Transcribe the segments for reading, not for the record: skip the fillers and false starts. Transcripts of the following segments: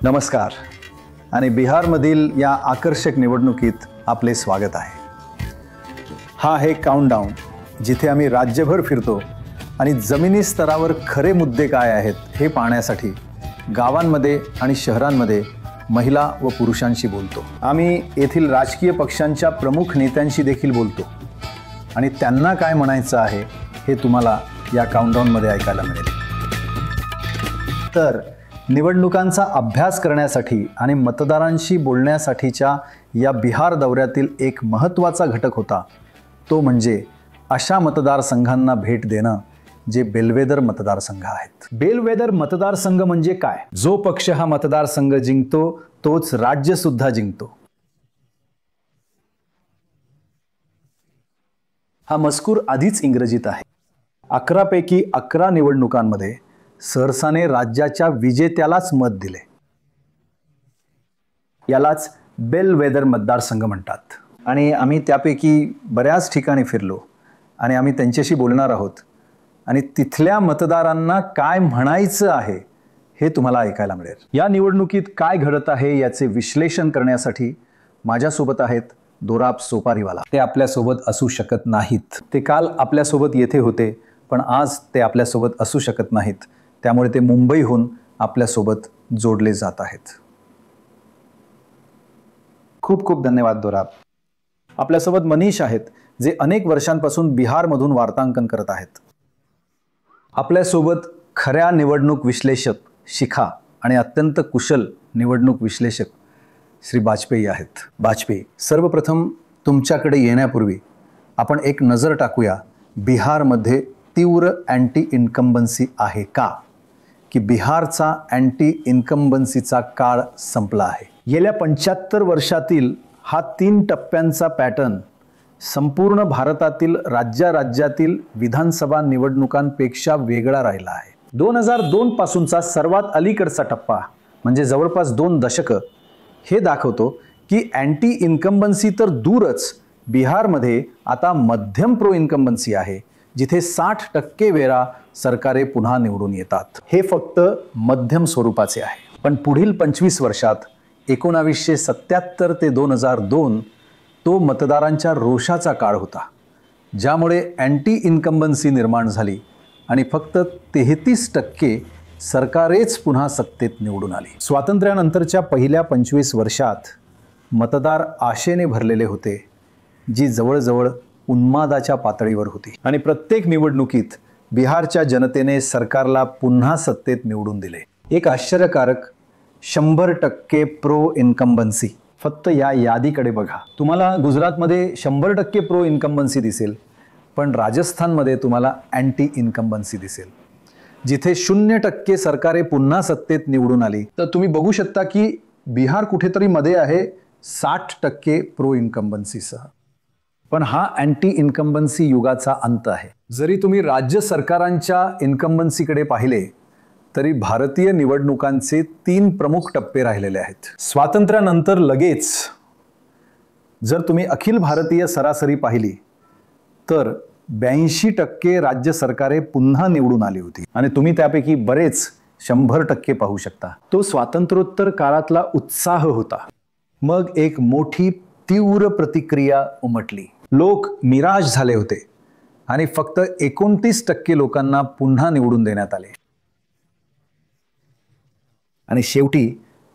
नमस्कार आणि बिहारमधील या आकर्षक निवडणुकीत आपले स्वागत आहे। हा आहे काउंटडाऊन, जिथे आम्ही राज्यभर फिरतो आणि जमिनी स्तरावर खरे मुद्दे काय आहेत हे पाहण्यासाठी गावांमध्ये आणि शहरांमध्ये महिला व पुरुषांशी बोलतो। आम्ही येथील राजकीय पक्षांच्या प्रमुख नेत्यांशी देखील बोलतो आणि त्यांना काय म्हणायचं आहे हे तुम्हाला या काउंटडाऊनमध्ये ऐकायला मिळेल। तर निवडणुकांचा अभ्यास करण्यासाठी आणि मतदारांशी बोलण्यासाठीच्या या बिहार दौऱ्यातील एक महत्त्वाचा घटक होता तो म्हणजे अशा मतदारसंघांना भेट देणं जे बेलवेदर मतदारसंघ आहेत। बेलवेदर मतदारसंघ म्हणजे काय? जो पक्ष हा मतदारसंघ जिंकतो तोच राज्य सुद्धा जिंकतो। हा मजकूर आधीच इंग्रजीत आहे। 11 पैकी 11 निवडणुकांमध्ये सरसाने राज्याच्या विजेत्यालाच मत दिले। यालाच बेलवेदर मतदारसंघ म्हणतात आणि आम्ही त्यापैकी बऱ्याच ठिकाणी फिरलो आणि आम्ही त्यांच्याशी बोलणार आहोत आणि तिथल्या मतदारांना काय म्हणायचं आहे हे तुम्हाला ऐकायला मिळेल। या निवडणुकीत काय घडत आहे याचे विश्लेषण करण्यासाठी माझ्यासोबत आहेत दोराब सोपारीवाला। ते आपल्यासोबत असू शकत नाहीत। ते काल आपल्यासोबत येथे होते, पण आज ते आपल्यासोबत असू शकत नाहीत, त्यामुळे ते मुंबईहून आपल्यासोबत जोडले जात आहेत। खूप खूप धन्यवाद दोराब। आपल्यासोबत मनीष आहेत, जे अनेक वर्षांपासून बिहारमधून वार्तांकन करत आहेत। आपल्यासोबत खऱ्या निवडणूक विश्लेषक शिखा आणि अत्यंत कुशल निवडणूक विश्लेषक श्री वाजपेयी आहेत। वाजपेयी, सर्वप्रथम तुमच्याकडे येण्यापूर्वी आपण एक नजर टाकूया बिहारमध्ये तीव्र अँटी इन्कम्बन्सी आहे का, की बिहारचा अँटी इन्कम्बन्सीचा काळ संपला आहे। गेल्या 75 वर्षातील हा 3 टप्प्यांचा पॅटर्न संपूर्ण भारतातील राज्यातील विधानसभा निवडणुकांपेक्षा वेगळा राहिला आहे। 2002 पासूनचा सर्वात अलीकडचा टप्पा म्हणजे जवळपास 2 दशकं हे दाखवतो की अँटी इन्कम्बन्सी तर दूरच, बिहारमध्ये आता मध्यम प्रो इन्कम्बन्सी आहे, जिथे 60% वेळा सरकारे पुन्हा निवडून येतात। हे फक्त मध्यम स्वरूपाचे आहे, पण पुढील 25 वर्षात 1977 ते 2002 तो मतदारांच्या रोषाचा काळ होता, ज्यामुळे अँटी इन्कम्बन्सी निर्माण झाली आणि फक्त 33% सरकारेच पुन्हा सत्तेत निवडून आली। स्वातंत्र्यानंतरच्या पहिल्या 25 वर्षात मतदार आशेने भरलेले होते, जी जवळजवळ उन्मादाच्या पातळीवर होती आणि प्रत्येक निवडणुकीत बिहारच्या जनतेने सरकारला पुन्हा सत्तेत निवडून दिले। एक आश्चर्यकारक 100% प्रो इन्कम्बन्सी। फक्त या यादीकडे बघा। तुम्हाला गुजरातमध्ये 100% प्रो इन्कम्बन्सी दिसेल, पण राजस्थानमध्ये तुम्हाला अँटी इन्कम्बन्सी दिसेल, जिथे 0% सरकारे पुन्हा सत्तेत निवडून आली। तर तुम्ही बघू शकता की बिहार कुठेतरी मध्ये आहे 60% प्रो इन्कम्बन्सीसह। पण हा अँटी इन्कम्बन्सी युगाचा अंत आहे। जरी तुम्ही राज्य सरकारांच्या इन्कम्बन्सीकडे पाहिले तरी भारतीय निवडणुकांचे 3 प्रमुख टप्पे राहिलेले आहेत। स्वातंत्र्यानंतर लगेच जर तुम्ही अखिल भारतीय सरासरी पाहिली तर 82% राज्य सरकारे पुन्हा निवडून आली होती आणि तुम्ही त्यापैकी बरेच 100% पाहू शकता। तो स्वातंत्र्योत्तर काळातला उत्साह होता। मग एक मोठी तीव्र प्रतिक्रिया उमटली। लोक निराश झाले होते आणि फक्त 29% लोकांना पुन्हा निवडून देण्यात आले। आणि शेवटी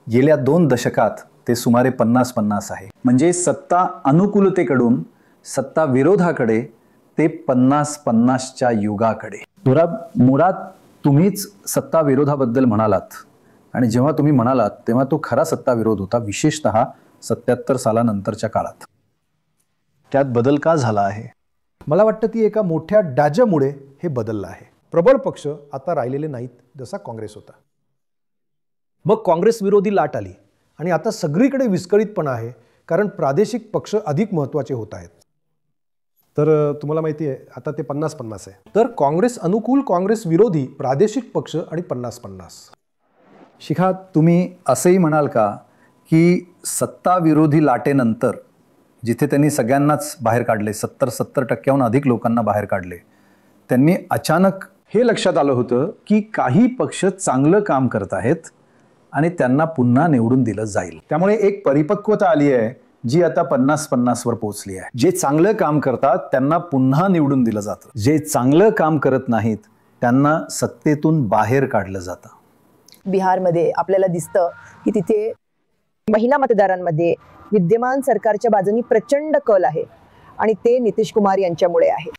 गेल्या 2 दशकात ते सुमारे 50-50 आहे। म्हणजे सत्ता अनुकूलतेकडून सत्ता विरोधाकडे ते 50-50च्या युगाकडे। दोराब, मुळात तुम्हीच सत्ता विरोधाबद्दल म्हणालात आणि जेव्हा तुम्ही म्हणालात तेव्हा तो खरा सत्ता विरोध होता, विशेषतः 77 सालानंतरच्या काळात। त्यात बदल का झाला आहे? मला वाटतं ती एका मोठ्या डाजामुळे हे बदललं आहे। प्रबळ पक्ष आता राहिलेले नाहीत, जसा काँग्रेस होता। मग काँग्रेस विरोधी लाट आली आणि आता सगळीकडे विस्कळीतपणा आहे, कारण प्रादेशिक पक्ष अधिक महत्त्वाचे होत आहेत। तर तुम्हाला माहिती आहे आता ते 50-50 आहे। तर काँग्रेस अनुकूल, काँग्रेस विरोधी, प्रादेशिक पक्ष आणि 50-50। शिखा, तुम्ही असंही म्हणाल का की सत्ता विरोधी लाटेनंतर जिथे त्यांनी सगळ्यांनाच बाहेर काढले, 70% अधिक लोकांना बाहेर काढले, त्यांनी अचानक हे लक्षात आलं होतं की काही पक्ष चांगलं काम करत आहेत आणि त्यांना पुन्हा निवडून दिलं जाईल. त्यामुळे एक परिपक्वता आली आहे जी आता 50-50 वर पोहोचली आहे. जे चांगलं काम करतात त्यांना पुन्हा निवडून दिलं जातं. जे चांगलं काम करत नाहीत त्यांना सत्तेतून बाहेर काढलं जातं. बिहारमध्ये आपल्याला दिसतं की तिथे महिला मतदारांमध्ये विद्यमान सरकारच्या बाजूनी प्रचंड कल आहे आणि ते नितीश कुमार यांच्यामुळे आहे.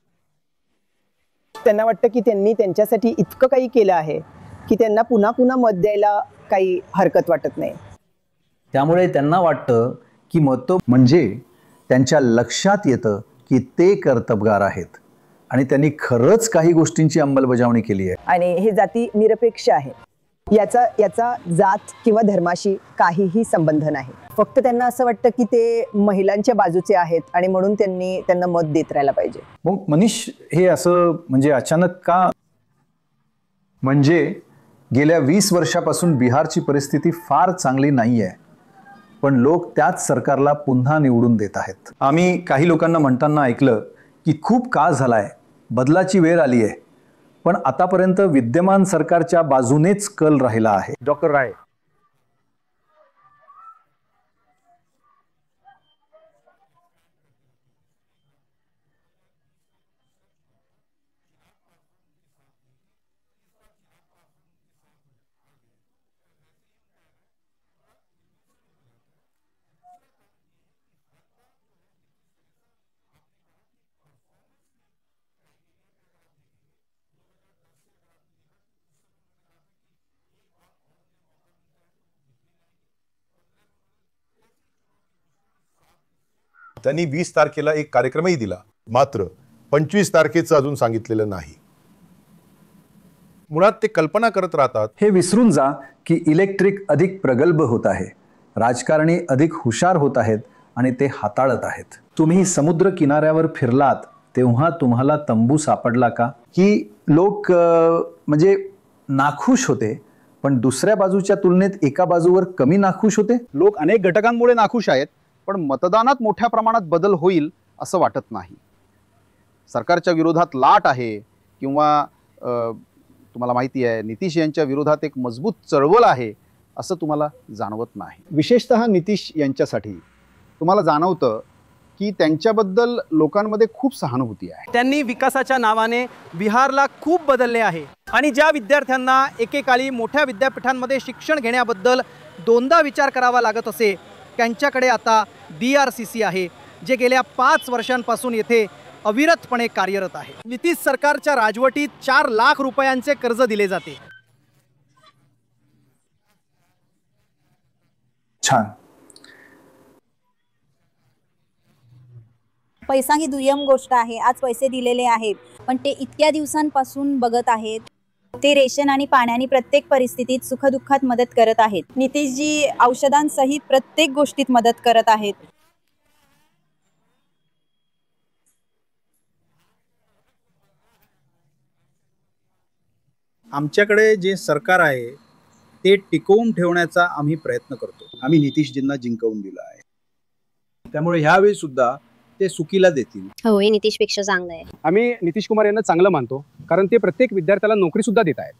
त्यांना वाटतं की त्यांनी त्यांच्यासाठी इतकं काही केलं आहे की त्यांना पुन्हा पुन्हा मत द्यायला काही हरकत वाटत नाही. त्यामुळे त्यांना वाटतं की मतं म्हणजे त्यांच्या लक्षात येतं की ते कर्तबगार आहेत आणि त्यांनी खरंच काही गोष्टींची अंमलबजावणी केली आहे. आणि हे जाती निरपेक्ष आहे. याचा जात किंवा धर्माशी काहीही संबंध नाही. फक्त त्यांना असं वाटतं की ते महिलांच्या बाजूचे आहेत आणि म्हणून त्यांना मत देत राहायला पाहिजे. मग मनीष, हे असं म्हणजे अचानक का? म्हणजे गेल्या 20 वर्षापासून बिहारची परिस्थिती फार चांगली नाही आहे, पण लोक त्याच सरकारला पुन्हा निवडून देत आहेत. आम्ही काही लोकांना म्हणताना ऐकलं की खूप काळ झालाय, बदलाची वेळ आली आहे, पण आतापर्यंत विद्यमान सरकारच्या बाजूनेच कल राहिला आहे. डॉक्टर राय, त्यांनी 20 तारखेला एक कार्यक्रमही दिला, मात्र 25 तारखेचं अजून सांगितलेलं नाही. मुळात ते कल्पना करत राहतात. हे विसरून जा की इलेक्ट्रिक अधिक प्रगल्भ होत आहे, राजकारणी अधिक हुशार होत आहेत आणि ते हाताळत आहेत. तुम्ही समुद्र किनाऱ्यावर फिरलात तेव्हा तुम्हाला तंबू सापडला का? की लोक म्हणजे नाखुश होते, पण दुसऱ्या बाजूच्या तुलनेत एका बाजूवर कमी नाखुश होते. लोक अनेक घटकांमुळे नाखुश आहेत, पण मतदानात मोठ्या प्रमाणात बदल होईल असं वाटत नाही. सरकारच्या विरोधात लाट आहे किंवा तुम्हाला माहिती आहे नितीश यांच्या विरोधात एक मजबूत चळवळ आहे असं तुम्हाला जाणवत नाही. विशेषतः नितीश यांच्यासाठी तुम्हाला जाणवतं की त्यांच्याबद्दल लोकांमध्ये खूप सहानुभूती आहे. त्यांनी विकासाच्या नावाने बिहारला खूप बदलले आहे आणि ज्या विद्यार्थ्यांना एकेकाळी मोठ्या विद्यापीठांमध्ये शिक्षण घेण्याबद्दल दोनदा विचार करावा लागत असे, त्यांच्याकडे आता DRCC आहे, जे गेल्या 5 वर्षांपासून येथे अविरतपणे कार्यरत आहे. नितीश सरकारच्या राजवटीत 4 लाख रुपयांचे कर्ज दिले जाते. छान. पैसा ही दुय्यम गोष्ट आहे. आज पैसे दिलेले आहेत, पण ते इतक्या दिवसांपासून बघत आहेत. ते रेशन आणि पाण्याने प्रत्येक परिस्थितीत सुखदुःखात मदत करत आहेत. नितीशजी औषधांसहित प्रत्येक गोष्टीत मदत करत आहेत. आमच्याकडे जे सरकार आहे ते टिकवून ठेवण्याचा आम्ही प्रयत्न करतो. आम्ही नितीशजींना जिंकवून दिलं आहे, त्यामुळे ह्यावेळी सुद्धा ते सुकीला देतील. हो, हे नितीशपेक्षा चांगलं आहे. आम्ही नितीश कुमार यांना चांगलं मानतो, कारण ते प्रत्येक विद्यार्थ्याला नोकरी सुद्धा देत आहेत.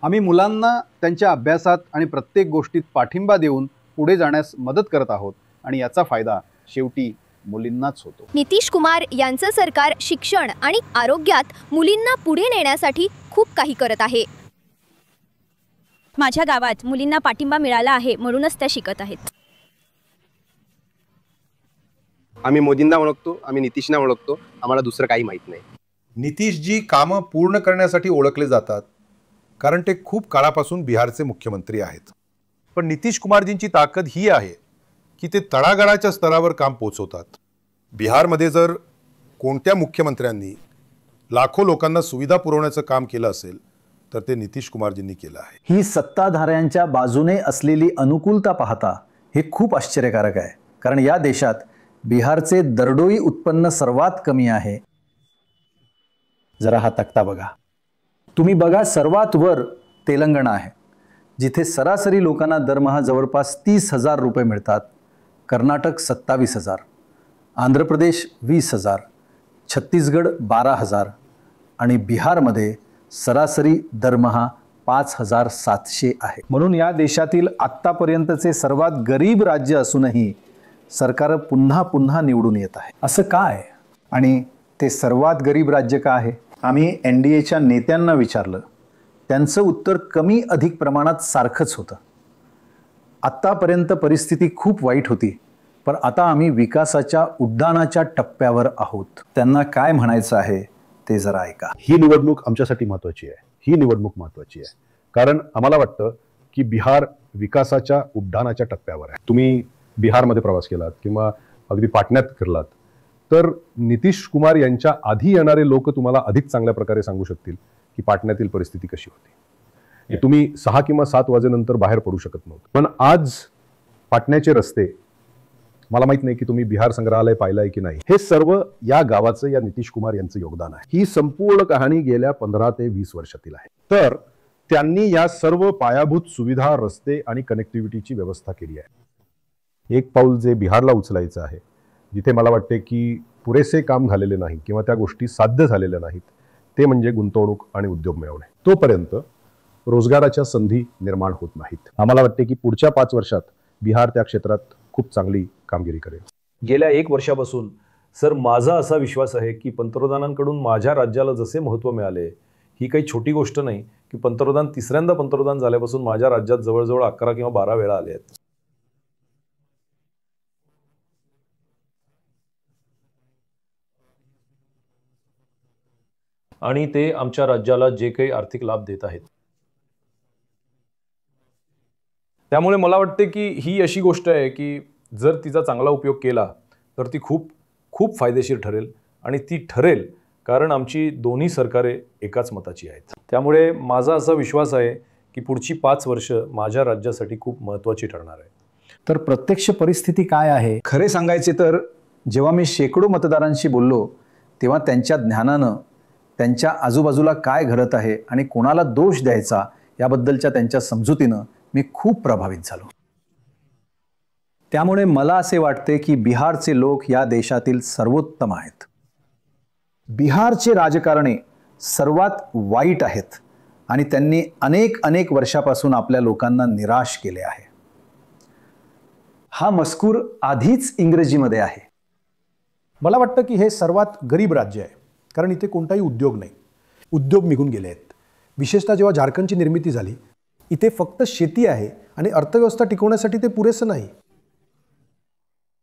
आम्ही मुलांना त्यांच्या अभ्यासात आणि प्रत्येक गोष्टीत पाठिंबा देऊन पुढे जाण्यास मदत करत आहोत आणि याचा फायदा शेवटी मुलींनाच होतो. नितीश कुमार यांचं सरकार शिक्षण आणि आरोग्यात मुलींना पुढे नेण्यासाठी खूप काही करत आहे. माझ्या गावात मुलींना पाठिंबा मिळाला आहे, म्हणूनच त्या शिकत आहेत. आम्ही मोदींना ओळखतो, आम्ही नितीशना ओळखतो, आम्हाला दुसरं काही माहीत नाही. नितीशजी कामं पूर्ण करण्यासाठी ओळखले जातात, कारण ते खूप काळापासून बिहारचे मुख्यमंत्री आहेत. पण नितीश कुमारजींची ताकद ही आहे की ते तळागाळाच्या स्तरावर काम पोचवतात. बिहारमध्ये जर कोणत्या मुख्यमंत्र्यांनी लाखो लोकांना सुविधा पुरवण्याचं काम केलं असेल तर ते नितीश कुमारजींनी केलं आहे. ही सत्ताधाऱ्यांच्या बाजूने असलेली अनुकूलता पाहता हे खूप आश्चर्यकारक आहे, कारण या देशात बिहारचे दरडोई उत्पन्न सर्वात कमी आहे. जरा हा तक्ता बघा. तुम्ही बघा, सर्वात वर तेलंगणा आहे, जिथे सरासरी लोकांना दरमहा जवळपास 30,000 रुपये मिळतात. कर्नाटक 27,000, आंध्र प्रदेश 20,000, छत्तीसगड 12,000 आणि बिहारमध्ये सरासरी दरमहा 5,700 आहे. म्हणून या देशातील आत्तापर्यंतचे सर्वात गरीब राज्य असूनही सरकार पुन्हा पुन्हा निवडून येत आहे. असं काय? आणि ते सर्वात गरीब राज्य का आहे? आम्ही NDAच्या नेत्यांना विचारलं. त्यांचं उत्तर कमी अधिक प्रमाणात सारखंच होतं. आत्तापर्यंत परिस्थिती खूप वाईट होती, पण आता आम्ही विकासाच्या उड्डाणाच्या टप्प्यावर आहोत. त्यांना काय म्हणायचं आहे ते जरा ऐका. ही निवडणूक आमच्यासाठी महत्त्वाची आहे. ही निवडणूक महत्त्वाची आहे कारण आम्हाला वाटतं की बिहार विकासाच्या उड्डाणाच्या टप्प्यावर आहे. तुम्ही बिहारमध्ये प्रवास केलात किंवा अगदी पाटण्यात फिरलात तर नितीश कुमार यांच्या आधी येणारे लोक तुम्हाला अधिक चांगल्या प्रकारे सांगू शकतील की पाटण्यातील परिस्थिती कशी होती. तुम्ही 6 किंवा 7 वाजेनंतर बाहेर पडू शकत नव्हते. पण आज पाटण्याचे रस्ते, मला माहित नाही की तुम्ही बिहार संग्रहालय पाहिलंय की नाही, हे सर्व या गावाचं, या नितीश कुमार यांचं योगदान आहे. ही संपूर्ण कहाणी गेल्या 15 ते 20 वर्षातील आहे. तर त्यांनी या सर्व पायाभूत सुविधा, रस्ते आणि कनेक्टिव्हिटीची व्यवस्था केली आहे. एक पाऊल जे बिहारला उचलायचं आहे, जिथे मला वाटते की पुरेसे काम झालेले नाही किंवा त्या गोष्टी साध्य झालेल्या नाहीत, ते म्हणजे गुंतवणूक आणि उद्योग मिळवणे. तोपर्यंत रोजगाराच्या संधी निर्माण होत नाहीत. आम्हाला वाटते की पुढच्या 5 वर्षात बिहार त्या क्षेत्रात खूप चांगली कामगिरी करेल. गेल्या 1 वर्षापासून सर माझा असा विश्वास आहे की पंतप्रधानांकडून माझ्या राज्याला जसे महत्त्व मिळाले, ही काही छोटी गोष्ट नाही की पंतप्रधान तिसऱ्यांदा पंतप्रधान झाल्यापासून माझ्या राज्यात जवळजवळ 11 किंवा 12 वेळा आले आहेत. आणि ते आमच्या राज्याला जे काही आर्थिक लाभ देत आहेत. त्यामुळे मला वाटते की ही अशी गोष्ट आहे की जर तिचा चांगला उपयोग केला तर ती खूप खूप फायदेशीर ठरेल. आणि ती ठरेल कारण आमची दोन्ही सरकारे एकाच मताची आहेत. त्यामुळे माझा असा विश्वास आहे की पुढची 5 वर्ष माझ्या राज्यासाठी खूप महत्त्वाची ठरणार आहे. तर प्रत्यक्ष परिस्थिती काय आहे? खरे सांगायचे तर जेव्हा मी शेकडो मतदारांशी बोललो तेव्हा त्यांच्या ज्ञानानं त्यांच्या आजूबाजूला काय घडत आहे आणि कोणाला दोष द्यायचा याबद्दलच्या त्यांच्या समजुतीनं मी खूप प्रभावित झालो. त्यामुळे मला असे वाटते की बिहारचे लोक या देशातील सर्वोत्तम आहेत. बिहारचे राजकारणी सर्वात वाईट आहेत आणि त्यांनी अनेक वर्षापासून आपल्या लोकांना निराश केले आहे. हा मजकूर आधीच इंग्रजीमध्ये आहे. मला वाटतं की हे सर्वात गरीब राज्य आहे कारण इथे कोणताही उद्योग नाही. उद्योग निघून गेले आहेत. विशेषतः जेव्हा झारखंडची निर्मिती झाली, इथे फक्त शेती आहे आणि अर्थव्यवस्था टिकवण्यासाठी ते पुरेसं नाही.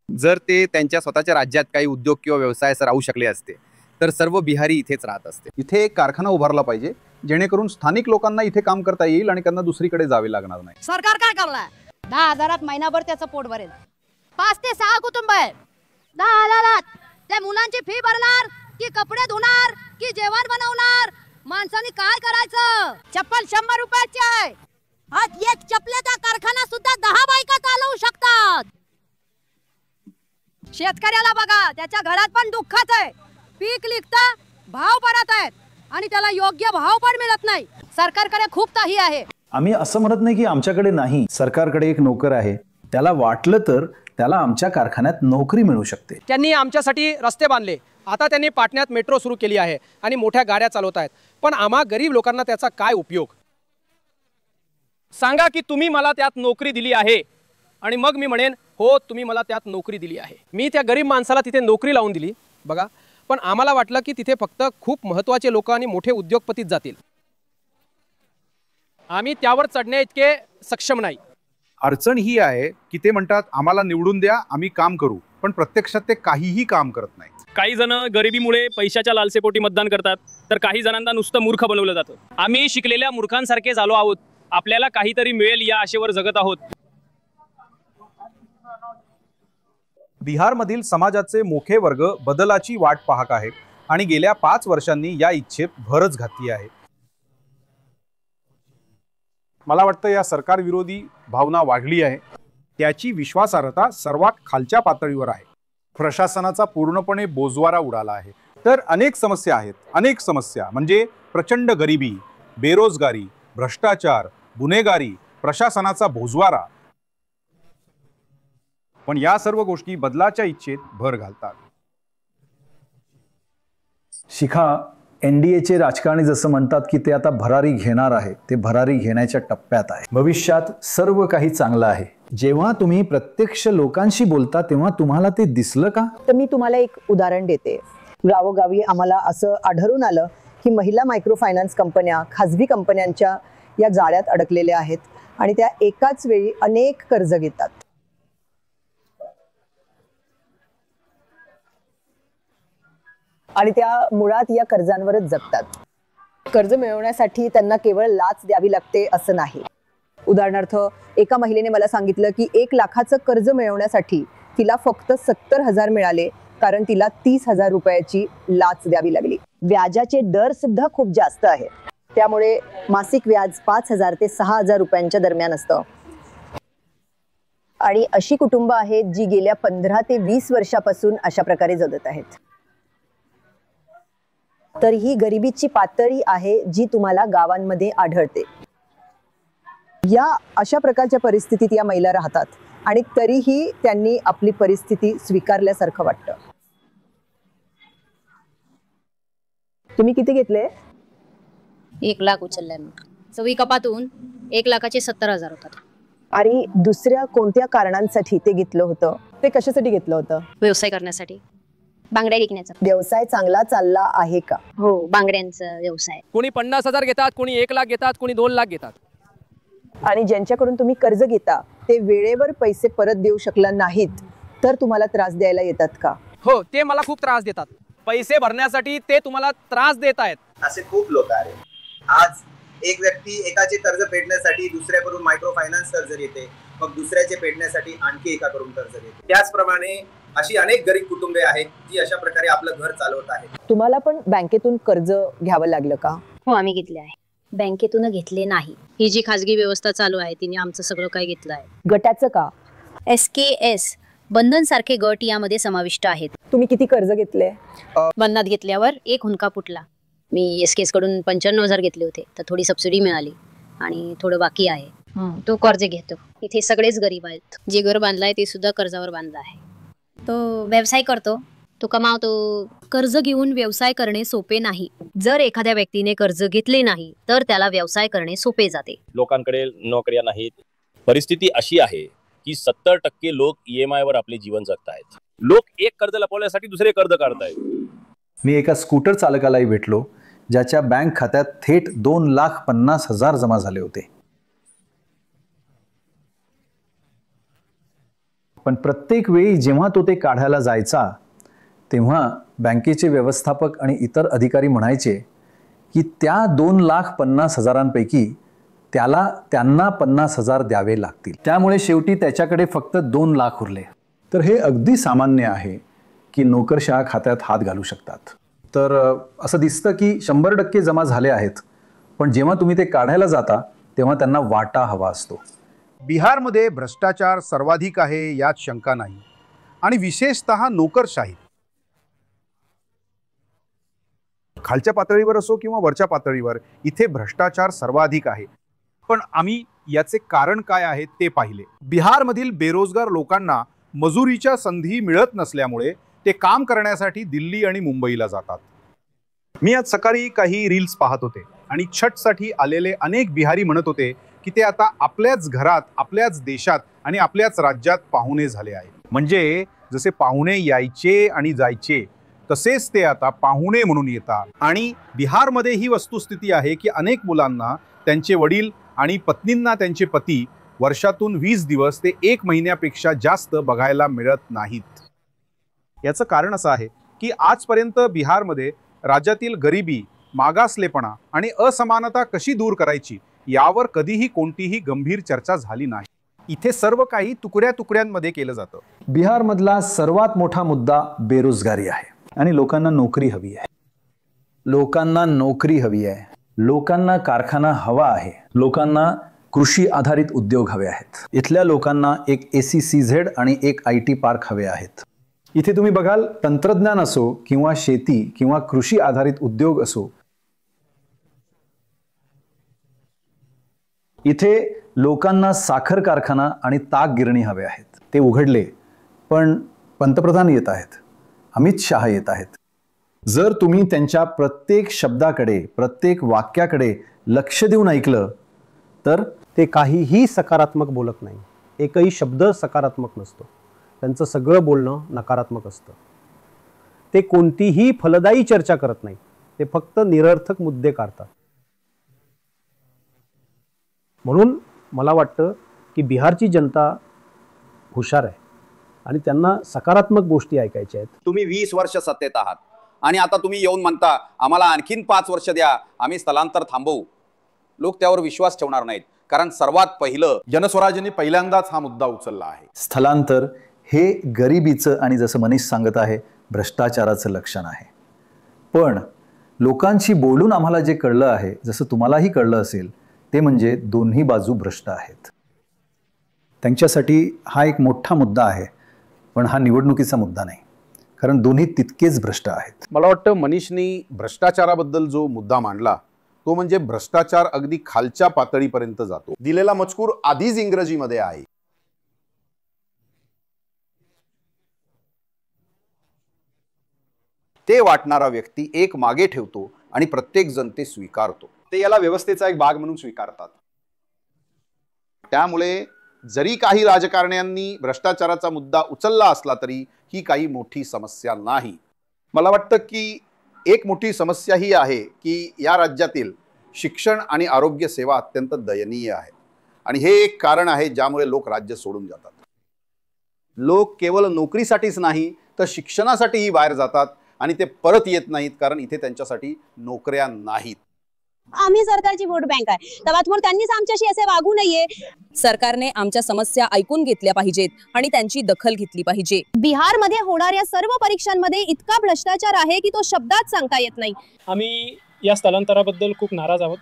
जर ते त्यांच्या स्वतःच्या राज्यात काही उद्योग किंवा व्यवसाय राहू शकले असते तर सर्व बिहारी इथेच राहत असते. इथे एक कारखाना उभारला पाहिजे जेणेकरून स्थानिक लोकांना इथे काम करता येईल आणि त्यांना दुसरीकडे जावे लागणार नाही. सरकार काय करलाय? 10,000 महिनाभर त्याचं पोट भरेल. 5 ते 6 कुटुंब आहे. 10,000 त्या मुलांची फी भरणार की कपडे धुणार की जेवण बनवणार? माणसाने काय करायचं? चप्पल 100 रुपयाची आहे. आज एक चपलेचा कारखाना सुद्धा 10 बायका चालवू शकतात. शेतकऱ्याला बघा, त्याच्या घरात पण दुःखच आहे. पीक निघतं, भाव पडत आहेत आणि त्याला योग्य भाव पण मिळत नाही. सरकारकडे खूप काही आहे. आम्ही असं म्हणत नाही की आमच्याकडे नाही. सरकारकडे एक नोकर आहे, त्याला वाटलं तर त्याला आमच्या कारखान्यात नोकरी मिळू शकते. त्यांनी आमच्यासाठी रस्ते बांधले. आता त्यांनी पाटण्यात मेट्रो सुरू केली आहे आणि मोठ्या गाड्या चालवत आहेत. पण आम्हा गरीब लोकांना त्याचा काय उपयोग? सांगा की तुम्ही मला त्यात नोकरी दिली आहे आणि मग मी म्हणेन हो तुम्ही मला त्यात नोकरी दिली आहे. मी त्या गरीब माणसाला तिथे नोकरी लावून दिली बघा. पण आम्हाला वाटलं की तिथे फक्त खूप महत्त्वाचे लोक आणि मोठे उद्योगपतीच जातील. आम्ही त्यावर चढण्या इतके सक्षम नाही. अडचण ही आहे की ते म्हणतात आम्हाला निवडून द्या, आम्ही काम करू, पण प्रत्यक्षात ते काहीही काम करत नाही. काही जण गरिबीमुळे पैशाच्या लालसेपोटी मतदान करतात तर काही जणांना नुसतं मूर्ख बनवलं जातं. आम्ही शिकलेल्या मूर्खांसारखे झालो आहोत. आपल्याला काहीतरी मिळेल या आशेवर जगत आहोत. बिहारमधील समाजाचे मोठे वर्ग बदलाची वाट पाहत आहेत आणि गेल्या 5 वर्षांनी या इच्छेत भरच घातली आहे. मला वाटतं या सरकार विरोधी भावना वाढली आहे. त्याची विश्वासार्हता सर्वात खालच्या पातळीवर आहे. प्रशासनाचा पूर्णपणे बोजवारा उडाला आहे. तर अनेक समस्या आहेत. अनेक समस्या म्हणजे प्रचंड गरिबी, बेरोजगारी, भ्रष्टाचार, गुन्हेगारी, प्रशासनाचा बोजवारा. पण या सर्व गोष्टी बदलाच्या इच्छेत भर घालतात. शिखा, NDAचे राजकारणी जसं म्हणतात की ते आता भरारी घेणार आहे, ते भरारी घेण्याच्या टप्प्यात आहे. भविष्यात सर्व काही चांगलं आहे. जेव्हा तुम्ही प्रत्यक्ष लोकांशी बोलता तेव्हा तुम्हाला ते दिसलं का? तर मी तुम्हाला एक उदाहरण देते. गावोगावी आम्हाला असं आढळून आलं की महिला मायक्रो फायनान्स कंपन्या खाजगी कंपन्यांच्या या जाळ्यात अडकलेल्या आहेत आणि त्या एकाच वेळी अनेक कर्ज घेतात. आणि त्या मुळात या कर्जांवरच जगतात. कर्ज मिळवण्यासाठी त्यांना केवळ लाच द्यावी लागते असं नाही. उदाहरणार्थ एका महिलेने मला सांगितलं की 1 लाखाचं कर्ज मिळवण्यासाठी तिला फक्त 70,000 मिळाले, कारण तिला 30,000 रुपयाची लाच द्यावी लागली. व्याजाचे दर सुद्धा खूप जास्त आहे. त्यामुळे मासिक व्याज 5,000 ते 6,000 रुपयांच्या दरम्यान असतं. आणि अशी कुटुंब आहेत जी गेल्या 15 ते 20 वर्षापासून अशा प्रकारे जगत आहेत. तर ही गरिबीची पातळी आहे जी तुम्हाला गावांमध्ये आढळते. या अशा प्रकारच्या परिस्थितीत या महिला राहतात आणि तरीही त्यांनी आपली परिस्थिती स्वीकारल्यासारखं वाटतं. तुम्ही किती घेतले? 1 लाख उचललाय. सवी कपातून 1 लाखाचे 70,000 होतात. आणि दुसऱ्या कोणत्या कारणांसाठी ते घेतलं होतं? ते कशासाठी घेतलं होतं? व्यवसाय करण्यासाठी, बांगड्या विकण्याचा. व्यवसाय चांगला चालला आहे का? हो, बांगड्यांचा व्यवसाय. कोणी 50,000 घेतात, कोणी 1 लाख घेतात, कोणी 2 लाख घेतात. आणि ज्यांच्याकडून तुम्ही कर्ज घेता ते वेळेवर पैसे परत देऊ शकला नाहीत तर तुम्हाला त्रास द्यायला येतात का? हो, ते मला खूप त्रास देतात. पैसे भरण्यासाठी ते तुम्हाला त्रास देत आहेत. असे खूप लोक आहेत. आज एक व्यक्ती एकाचे कर्ज फेडण्यासाठी दुसऱ्याकडून मायक्रो फायनान्स कर्ज घेते, मग दुसऱ्याचे फेडण्यासाठी आणखी एकाकडून कर्ज घेते. त्याचप्रमाणे अशी अनेक गरीब कुटुंबे आहेत जी अशा प्रकारे आपलं घर चालवत आहेत. तुम्हाला पण बँकेतून कर्ज घ्यावं लागलं का? हो, आम्ही घेतले आहे. बँकेतून घेतले नाही. ही जी खाजगी व्यवस्था चालू आहे तिने आमचं सगळं काही घेतलं आहे. गटाचं का? SKS बंधन सारखे गट यामध्ये समाविष्ट आहेत. तुम्ही किती कर्ज घेतले? बंधनात घेतल्यावर 1 हुंडका फुटला. मी SKS कडून 95,000 घेतले होते, तर थोडी सबसिडी मिळाली आणि थोडं बाकी आहे. तो कर्ज घेतो. इथे सगळेच गरीब आहेत. जे घर बांधलाय ते सुद्धा कर्जावर बांधलं आहे. तो व्यवसाय करतो, तो कमावतो. कर्ज घेऊन व्यवसाय करणे सोपे नाही. जर एखाद्या व्यक्तीने कर्ज घेतले नाही तर त्याला व्यवसाय करणे सोपे जाते. लोकांकडे नोकऱ्या नाहीत. परिस्थिती अशी आहे की 70% लोक EMI वर आपले जीवन जगत आहेत. लोक एक कर्ज लपवण्यासाठी दुसरे कर्ज काढतायत. मी एका स्कूटर चालकालाही भेटलो ज्याच्या बँक खात्यात थेट 2,50,000 जमा झाले होते. पण प्रत्येक वेळी जेव्हा तो ते काढायला जायचा तेव्हा बँकेचे व्यवस्थापक आणि इतर अधिकारी म्हणायचे की त्या 2,50,000 त्यांना 50,000 द्यावे लागतील. त्यामुळे शेवटी त्याच्याकडे फक्त 2 लाख उरले. तर हे अगदी सामान्य आहे की नोकरशहा खात्यात हात घालू शकतात. तर असं दिसतं की 100% जमा झाले आहेत, पण जेव्हा तुम्ही ते काढायला जाता तेव्हा त्यांना वाटा हवा असतो. बिहारमध्ये भ्रष्टाचार सर्वाधिक आहे यात शंका नाही, आणि विशेषतः नोकरशाही. खालच्या पातळीवर असो किंवा वरच्या पातळीवर इथे भ्रष्टाचार सर्वाधिक आहे. पण आम्ही याचे कारण काय आहे ते पाहिले. बिहारमधील बेरोजगार लोकांना मजुरीच्या संधी मिळत नसल्यामुळे ते काम करण्यासाठी दिल्ली आणि मुंबईला जातात. मी आज सकाळी काही रील्स पाहत होते आणि छठसाठी आलेले अनेक बिहारी म्हणत होते की ते आता आपल्याच घरात, आपल्याच देशात आणि आपल्याच राज्यात पाहुणे झाले आहेत. म्हणजे जसे पाहुणे यायचे आणि जायचे तसेच ते आता पाहुणे म्हणून येतात. आणि बिहारमध्ये ही वस्तुस्थिती आहे की अनेक मुलांना त्यांचे वडील आणि पत्नींना त्यांचे पती वर्षातून 20 दिवस ते 1 महिन्यापेक्षा जास्त बघायला मिळत नाहीत. याचं कारण असं आहे की आजपर्यंत बिहारमध्ये राज्यातील गरिबी, मागासलेपणा आणि असमानता कशी दूर करायची यावर कधीही कोणतीही गंभीर चर्चा झाली नाही. इथे सर्व काही तुकड्या तुकड्यांमध्ये केलं जातं. बिहारमधला सर्वात मोठा मुद्दा बेरोजगारी आहे आणि लोकांना नोकरी हवी आहे. लोकांना नोकरी हवी आहे. लोकांना कारखाना हवा आहे. लोकांना कृषी आधारित उद्योग हवे आहेत. इथल्या लोकांना एक ACCZ आणि एक IT पार्क हवे आहेत. इथे तुम्ही बघाल, तंत्रज्ञान असो किंवा शेती किंवा कृषी आधारित उद्योग असो, इथे लोकांना साखर कारखाना आणि ताग गिरणी हवे आहेत. ते उघडले, पण पंतप्रधान येत आहेत, अमित शहा येत आहेत. जर तुम्ही त्यांच्या प्रत्येक शब्दाकडे, प्रत्येक वाक्याकडे लक्ष देऊन ऐकलं तर ते काहीही सकारात्मक बोलत नाही. एकही शब्द सकारात्मक नसतो. त्यांचं सगळं बोलणं नकारात्मक असतं. ते कोणतीही फलदायी चर्चा करत नाही. ते फक्त निरर्थक मुद्दे काढतात. म्हणून मला वाटतं की बिहारची जनता हुशार आहे आणि त्यांना सकारात्मक गोष्टी ऐकायच्या आहेत. तुम्ही 20 वर्ष सत्तेत आहात आणि आता तुम्ही येऊन म्हणता आम्हाला आणखीन 5 वर्ष द्या, आम्ही स्थलांतर थांबवू. लोक त्यावर विश्वास ठेवणार नाहीत, कारण सर्वात पहिलं जनस्वराज्याने पहिल्यांदाच हा मुद्दा उचलला आहे. स्थलांतर हे गरिबीचं आणि जसं मनीष सांगत आहे भ्रष्टाचाराचं लक्षण आहे. पण लोकांशी बोलून आम्हाला जे कळलं आहे, जसं तुम्हालाही कळलं असेल, ते म्हणजे दोन्ही बाजू भ्रष्ट आहेत. त्यांच्यासाठी हा एक मोठा मुद्दा आहे, पण हा निवडणुकीचा मुद्दा नाही, कारण दोन्ही तितकेच भ्रष्ट आहेत. मला वाटतं मनीषनी भ्रष्टाचाराबद्दल जो मुद्दा मांडला तो म्हणजे भ्रष्टाचार अगदी खालच्या पातळीपर्यंत जातो. दिलेला मजकूर आधीच इंग्रजीमध्ये आहे. ते वाटणारा व्यक्ती एक मागे ठेवतो आणि प्रत्येक जण ते स्वीकारतो. ते याला व्यवस्थेचा एक भाग म्हणून स्वीकारतात. त्यामुळे जरी काही राजकारण्यांनी भ्रष्टाचाराचा मुद्दा उचलला असला तरी ही काही मोठी समस्या नाही. मला वाटतं की एक मोठी समस्या ही आहे की या राज्यातील शिक्षण आणि आरोग्य सेवा अत्यंत दयनीय आहे आणि हे एक कारण आहे ज्यामुळे लोक राज्य सोडून जातात. लोक केवळ नोकरीसाठीच नाही तर शिक्षणासाठीही बाहेर जातात आणि ते परत येत नाहीत, कारण इथे त्यांच्यासाठी नोकऱ्या नाहीत. आम्ही सरकारची वोट बँक आहे, तेव्हा त्यांनीच आमच्याशी असे वागू नये. सरकारने आमच्या समस्या ऐकून घेतल्या पाहिजेत आणि त्यांची दखल घेतली पाहिजे. बिहारमध्ये होणाऱ्या सर्व परीक्षांमध्ये इतका भ्रष्टाचार आहे की तो शब्दात सांगता येत नाही. आम्ही या स्थलांतराबद्दल खूप नाराज आहोत.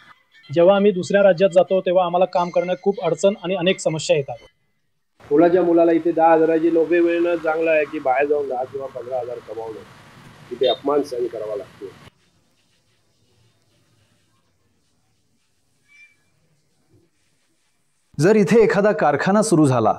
जेव्हा आम्ही दुसऱ्या राज्यात जातो तेव्हा आम्हाला काम करण्यात खूप अडचण आणि अनेक समस्या येतात. कोणाच्या मुलाला इथे 10,000ची नोकरी मिळणं चांगलं आहे की बाहेर जाऊन 10 किंवा 15,000 कमावणं, तिथे अपमान सहन करावा लागतो. जर इथे एखादा कारखाना सुरू झाला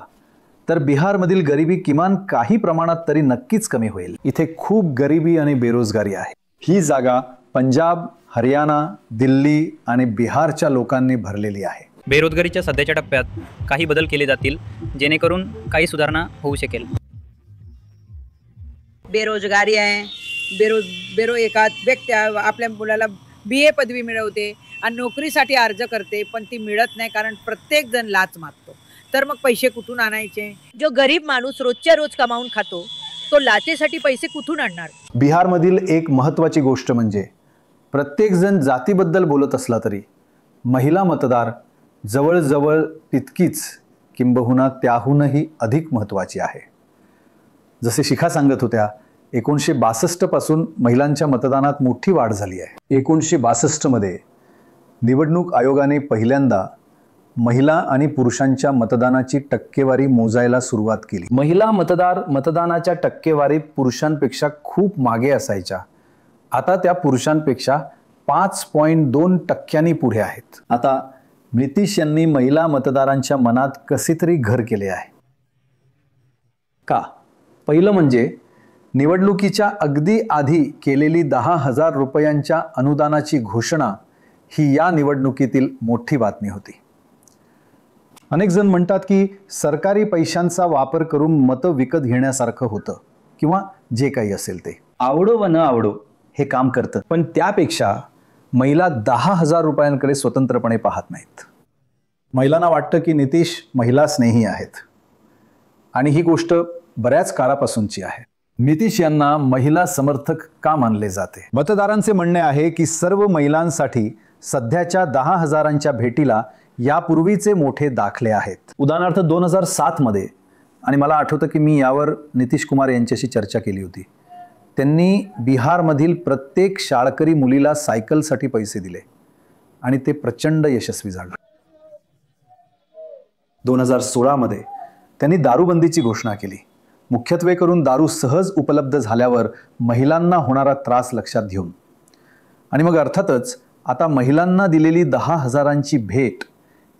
तर बिहारमधील गरिबी किमान काही प्रमाणात तरी नक्कीच कमी होईल. इथे खूप गरिबी आणि बेरोजगारी आहे. ही जागा पंजाब, हरियाणा, दिल्ली आणि बिहारच्या लोकांनी भरलेली आहे. बेरोजगारीच्या सध्याच्या टप्प्यात काही बदल केले जातील जेणेकरून काही सुधारणा होऊ शकेल. बेरोजगारी आहे. एखाद व्यक्ती आपल्या मुलाला BA पदवी मिळवते आणि नोकरीसाठी अर्ज करते, पण ती मिळत नाही कारण प्रत्येक जण लाच मागतो. तर मग पैसे कुठून आणायचे? जो गरीब माणूस रोजच्या रोज कमावून खातो तो लाचेसाठी पैसे कुठून आणणार? बिहारमधील एक महत्त्वाची गोष्ट म्हणजे प्रत्येक जण जातीबद्दल बोलत असला तरी महिला मतदार जवळजवळ तितकीच किंबहुना त्याहूनही अधिक महत्त्वाची आहे. जसे शिखा सांगत होत्या, 1962 पासून महिलांच्या मतदानात मोठी वाढ झाली आहे. 1962 मध्ये निवडणूक आयोगाने पहिल्यांदा महिला आणि पुरुषांच्या मतदानाची टक्केवारी मोजायला सुरुवात केली. महिला मतदार मतदानाच्या टक्केवारीत पुरुषांपेक्षा खूप मागे असायच्या. आता त्या पुरुषांपेक्षा 5.2% पुढे आहेत. आता नितीश यांनी महिला मतदारांच्या मनात कसे तरी घर केले आहे. का? पहिलं म्हणजे निवडणुकीच्या अगदी आधी केलेली 10,000 रुपयांच्या अनुदानाची घोषणा ही या निवडणुकीतील मोठी बातमी होती. अनेक जण म्हणतात की सरकारी पैशांचा वापर करून मतं विकत घेण्यासारखं होतं किंवा जे काही असेल ते. आवडो व न आवडो हे काम करतं, पण त्यापेक्षा महिला 10,000 रुपयांकडे स्वतंत्रपणे पाहत नाहीत. महिलांना वाटतं की नितीश महिला स्नेही आहेत आणि ही गोष्ट बऱ्याच काळापासूनची आहे. नितीश यांना महिला समर्थक का मानले जाते? मतदारांचे म्हणणे आहे की सर्व महिलांसाठी सध्याच्या 10,000च्या भेटीला यापूर्वीचे मोठे दाखले आहेत. उदाहरणार्थ 2007 मध्ये, आणि मला आठवतं की मी यावर नितीश कुमार यांच्याशी चर्चा केली होती, त्यांनी बिहारमधील प्रत्येक शाळकरी मुलीला सायकलसाठी पैसे दिले आणि ते प्रचंड यशस्वी झालं. 2016 मध्ये त्यांनी दारूबंदीची घोषणा केली, मुख्यत्वे करून दारू सहज उपलब्ध झाल्यावर महिलांना होणारा त्रास लक्षात घेऊन. आणि मग अर्थातच आता महिलांना दिलेली 10,000ची भेट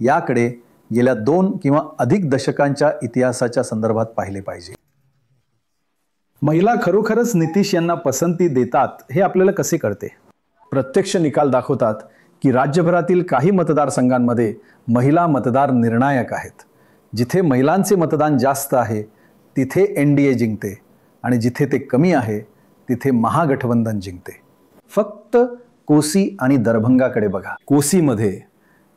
याकडे गेल्या 2 किंवा अधिक दशकांच्या इतिहासाच्या संदर्भात पाहिले पाहिजे. महिला खरोखरच नितीश यांना पसंती देतात हे आपल्याला कसे कळते? प्रत्यक्ष निकाल दाखवतात की राज्यभरातील काही मतदारसंघांमध्ये महिला मतदार निर्णायक आहेत. जिथे महिलांचे मतदान जास्त आहे तिथे NDA जिंकते आणि जिथे ते कमी आहे तिथे महागठबंधन जिंकते. फक्त कोसी आणि दरभंगाकडे बघा. कोसीमध्ये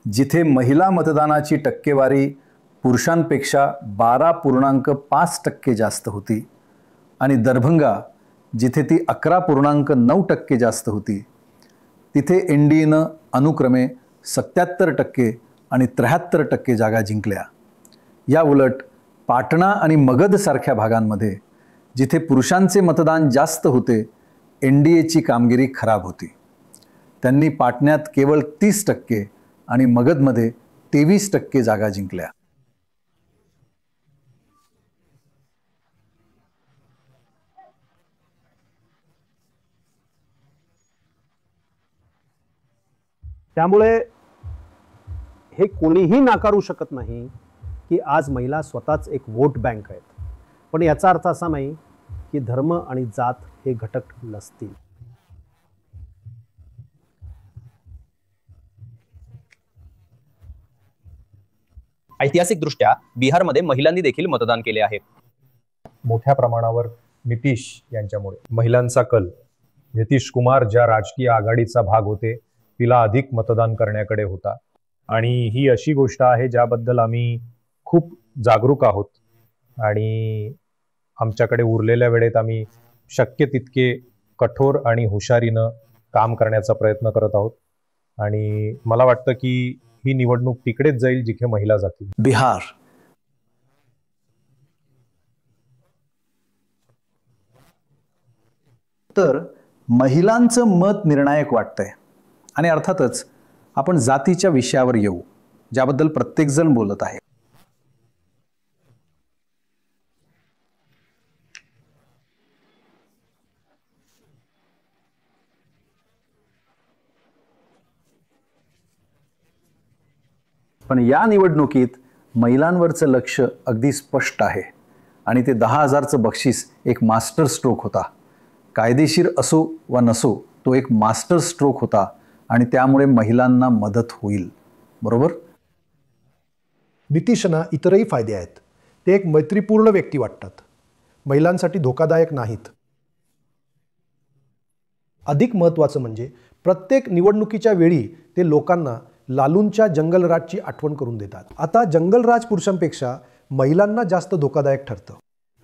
जिथे महिला मतदानाची टक्केवारी पुरुषांपेक्षा 12.5% जास्त होती आणि दरभंगा जिथे ती 11.9% जास्त होती, तिथे NDAनं अनुक्रमे 77% आणि 73% जागा जिंकल्या. या उलट पाटणा आणि मगधसारख्या भागांमध्ये जिथे पुरुषांचे मतदान जास्त होते NDAची कामगिरी खराब होती. त्यांनी पाटण्यात केवळ 30% आणि मगधमध्ये 23% जागा जिंकल्या. त्यामुळे हे कोणीही नाकारू शकत नाही की आज महिला स्वतःच एक वोट बँक आहेत. पण याचा अर्थ असा नाही की धर्म आणि जात हे घटक नसतील. ऐतिहासिकदृष्ट्या बिहारमध्ये महिलांनी देखील मतदान केले आहे. मोठ्या प्रमाणावर नितीश यांच्यामुळे महिलांचा कल नितीश कुमार ज्या राजकीय आघाडीचा भाग होते तिला अधिक मतदान करण्याकडे होता आणि ही अशी गोष्ट आहे ज्याबद्दल आम्ही खूप जागरूक आहोत आणि आमच्याकडे उरलेल्या वेळेत आम्ही शक्य तितके कठोर आणि हुशारीनं काम करण्याचा प्रयत्न करत आहोत आणि मला वाटतं की ही निवडणूक तिकडेच जाईल जिथे महिला जातील. बिहार तर महिलांचं मत निर्णायक वाटतंय आणि अर्थातच आपण जातीच्या विषयावर येऊ, ज्याबद्दल प्रत्येकजण बोलत आहे. पण या निवडणुकीत महिलांवरचं लक्ष अगदी स्पष्ट आहे आणि ते 10,000चं बक्षीस एक मास्टर स्ट्रोक होता. कायदेशीर असो वा नसो तो एक मास्टर स्ट्रोक होता आणि त्यामुळे महिलांना मदत होईल. बरोबर? नितीशना इतरही फायदे आहेत. ते एक मैत्रीपूर्ण व्यक्ती वाटतात, महिलांसाठी धोकादायक नाहीत. अधिक महत्त्वाचं म्हणजे प्रत्येक निवडणुकीच्या वेळी ते लोकांना लालूंच्या जंगलराजची आठवण करून देतात. आता जंगलराज पुरुषांपेक्षा महिलांना जास्त धोकादायक ठरतं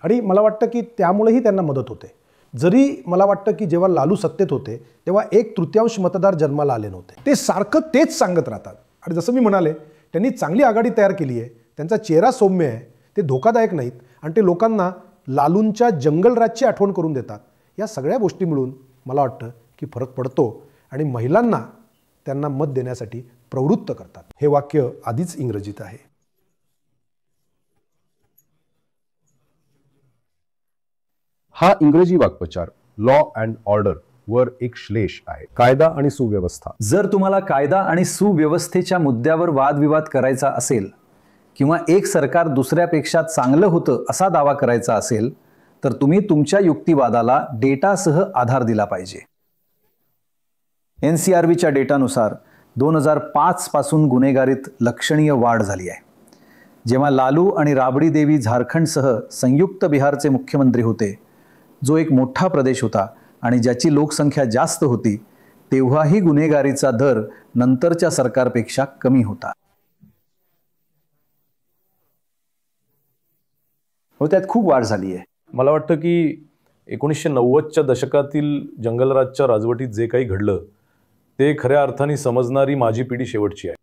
आणि मला वाटतं की त्यामुळेही त्यांना मदत होते. जरी मला वाटतं की जेव्हा लालू सत्तेत होते तेव्हा 1/3 मतदार जन्माला आले नव्हते. ते सारखं तेच सांगत राहतात आणि जसं मी म्हणाले त्यांनी चांगली आघाडी तयार केली आहे. त्यांचा चेहरा सौम्य आहे, ते धोकादायक नाहीत आणि ते लोकांना लालूंच्या जंगलराजची आठवण करून देतात. या सगळ्या गोष्टी मिळून मला वाटतं की फरक पडतो आणि महिलांना त्यांना मत देण्यासाठी प्रवृत्त करतात. हे वाक्य आधीच इंग्रजीत आहे. हा इंग्रजी वाक्प्रचार लॉ अँड ऑर्डर वर एक श्लेष आहे. कायदा आणि सुव्यवस्था. जर तुम्हाला कायदा आणि सुव्यवस्थेच्या मुद्द्यावर वादविवाद करायचा असेल किंवा एक सरकार दुसऱ्यापेक्षा चांगलं होतं असा दावा करायचा असेल तर तुम्ही तुमच्या युक्तिवादाला डेटासह आधार दिला पाहिजे. NCRBच्या डेटानुसार 2005 पासून गुन्हेगारीत लक्षणीय वाढ झाली आहे. जेव्हा लालू आणि राबडी देवी झारखंडसह संयुक्त बिहारचे मुख्यमंत्री होते, जो एक मोठा प्रदेश होता आणि ज्याची लोकसंख्या जास्त होती, तेव्हाही गुन्हेगारीचा दर नंतरच्या सरकारपेक्षा कमी होता. हो, त्यात खूप वाढ झाली आहे. मला वाटतं की 1990च्या दशकातील जंगलराजच्या राजवटीत जे काही घडलं ते खऱ्या अर्थाने समजणारी माझी पिढी शेवटची आहे.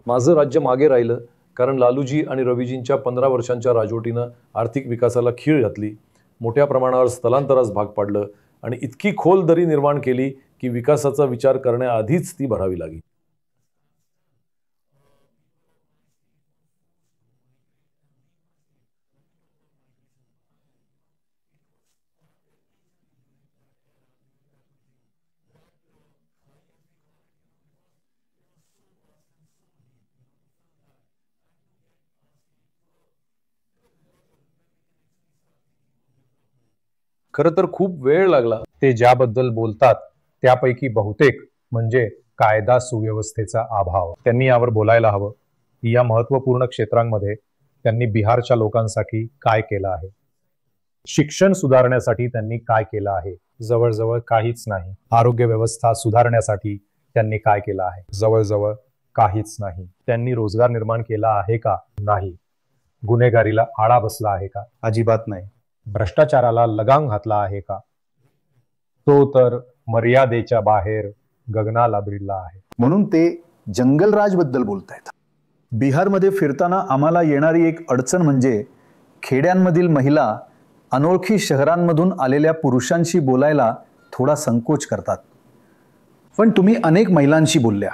माझं राज्य मागे राहिलं कारण लालूजी आणि रवीजींच्या 15 वर्षांच्या राजवटीनं आर्थिक विकासाला खीळ घातली, मोठ्या प्रमाणावर स्थलांतरास भाग पाडलं आणि इतकी खोल दरी निर्माण केली की विकासाचा विचार करण्याआधीच ती भरावी लागली. खरं तर खूप वेळ लागला. ते ज्याबद्दल बोलतात त्यापैकी बहुतेक म्हणजे कायदा सुव्यवस्थेचा अभाव. त्यांनी यावर बोलायला हवं की या महत्वपूर्ण क्षेत्रांमध्ये त्यांनी बिहारच्या लोकांसाठी काय केलं आहे. शिक्षण सुधारण्यासाठी त्यांनी काय केलं आहे? जवळजवळ काहीच नाही. आरोग्य व्यवस्था सुधारण्यासाठी त्यांनी काय केलं आहे? जवळजवळ काहीच नाही. त्यांनी रोजगार निर्माण केला आहे का? नाही. गुन्हेगारीला आळा बसला आहे का? अजिबात नाही. भ्रष्टाचाराला लगाम घातला आहे का? तो तर मर्यादेच्या बाहेर गगनाला भिडला आहे. म्हणून ते जंगलराज बद्दल बोलतायत. बिहारमध्ये फिरताना आम्हाला येणारी एक अडचण म्हणजे खेड्यांमधील महिला अनोळखी शहरांमधून आलेल्या पुरुषांशी बोलायला थोडा संकोच करतात. पण तुम्ही अनेक महिलांशी बोलल्या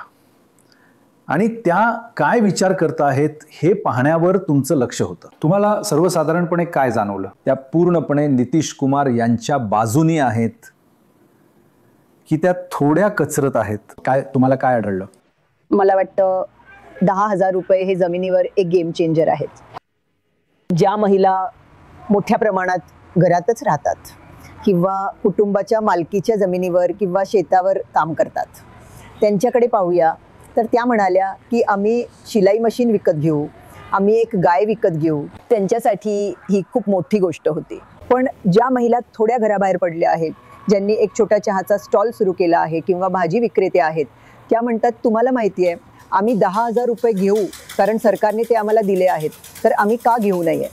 आणि त्या काय विचार करत आहेत हे पाहण्यावर तुमचं लक्ष होतं. तुम्हाला सर्वसाधारणपणे काय जाणवलं? त्या पूर्णपणे नितीश कुमार यांच्या बाजूनी आहेत की त्या थोड्या कचरत आहेत? काय तुम्हाला काय आढळलं? मला वाटतं 10,000 रुपये हे जमिनीवर एक गेम चेंजर आहेत. ज्या महिला मोठ्या प्रमाणात घरातच राहतात किंवा कुटुंबाच्या मालकीच्या जमिनीवर किंवा शेतावर काम करतात, त्यांच्याकडे पाहूया तर त्या म्हणाल्या की आम्ही शिलाई मशीन विकत घेऊ, आम्ही एक गाय विकत घेऊ. त्यांच्यासाठी ही खूप मोठी गोष्ट होती. पण ज्या महिला थोड्या घराबाहेर पडल्या आहेत, ज्यांनी एक छोटा चहाचा स्टॉल सुरू केला आहे किंवा भाजी विक्रेते आहेत, त्या म्हणतात तुम्हाला माहिती आहे आम्ही 10,000 रुपये घेऊ कारण सरकारने ते आम्हाला दिले आहेत, तर आम्ही का घेऊ नये?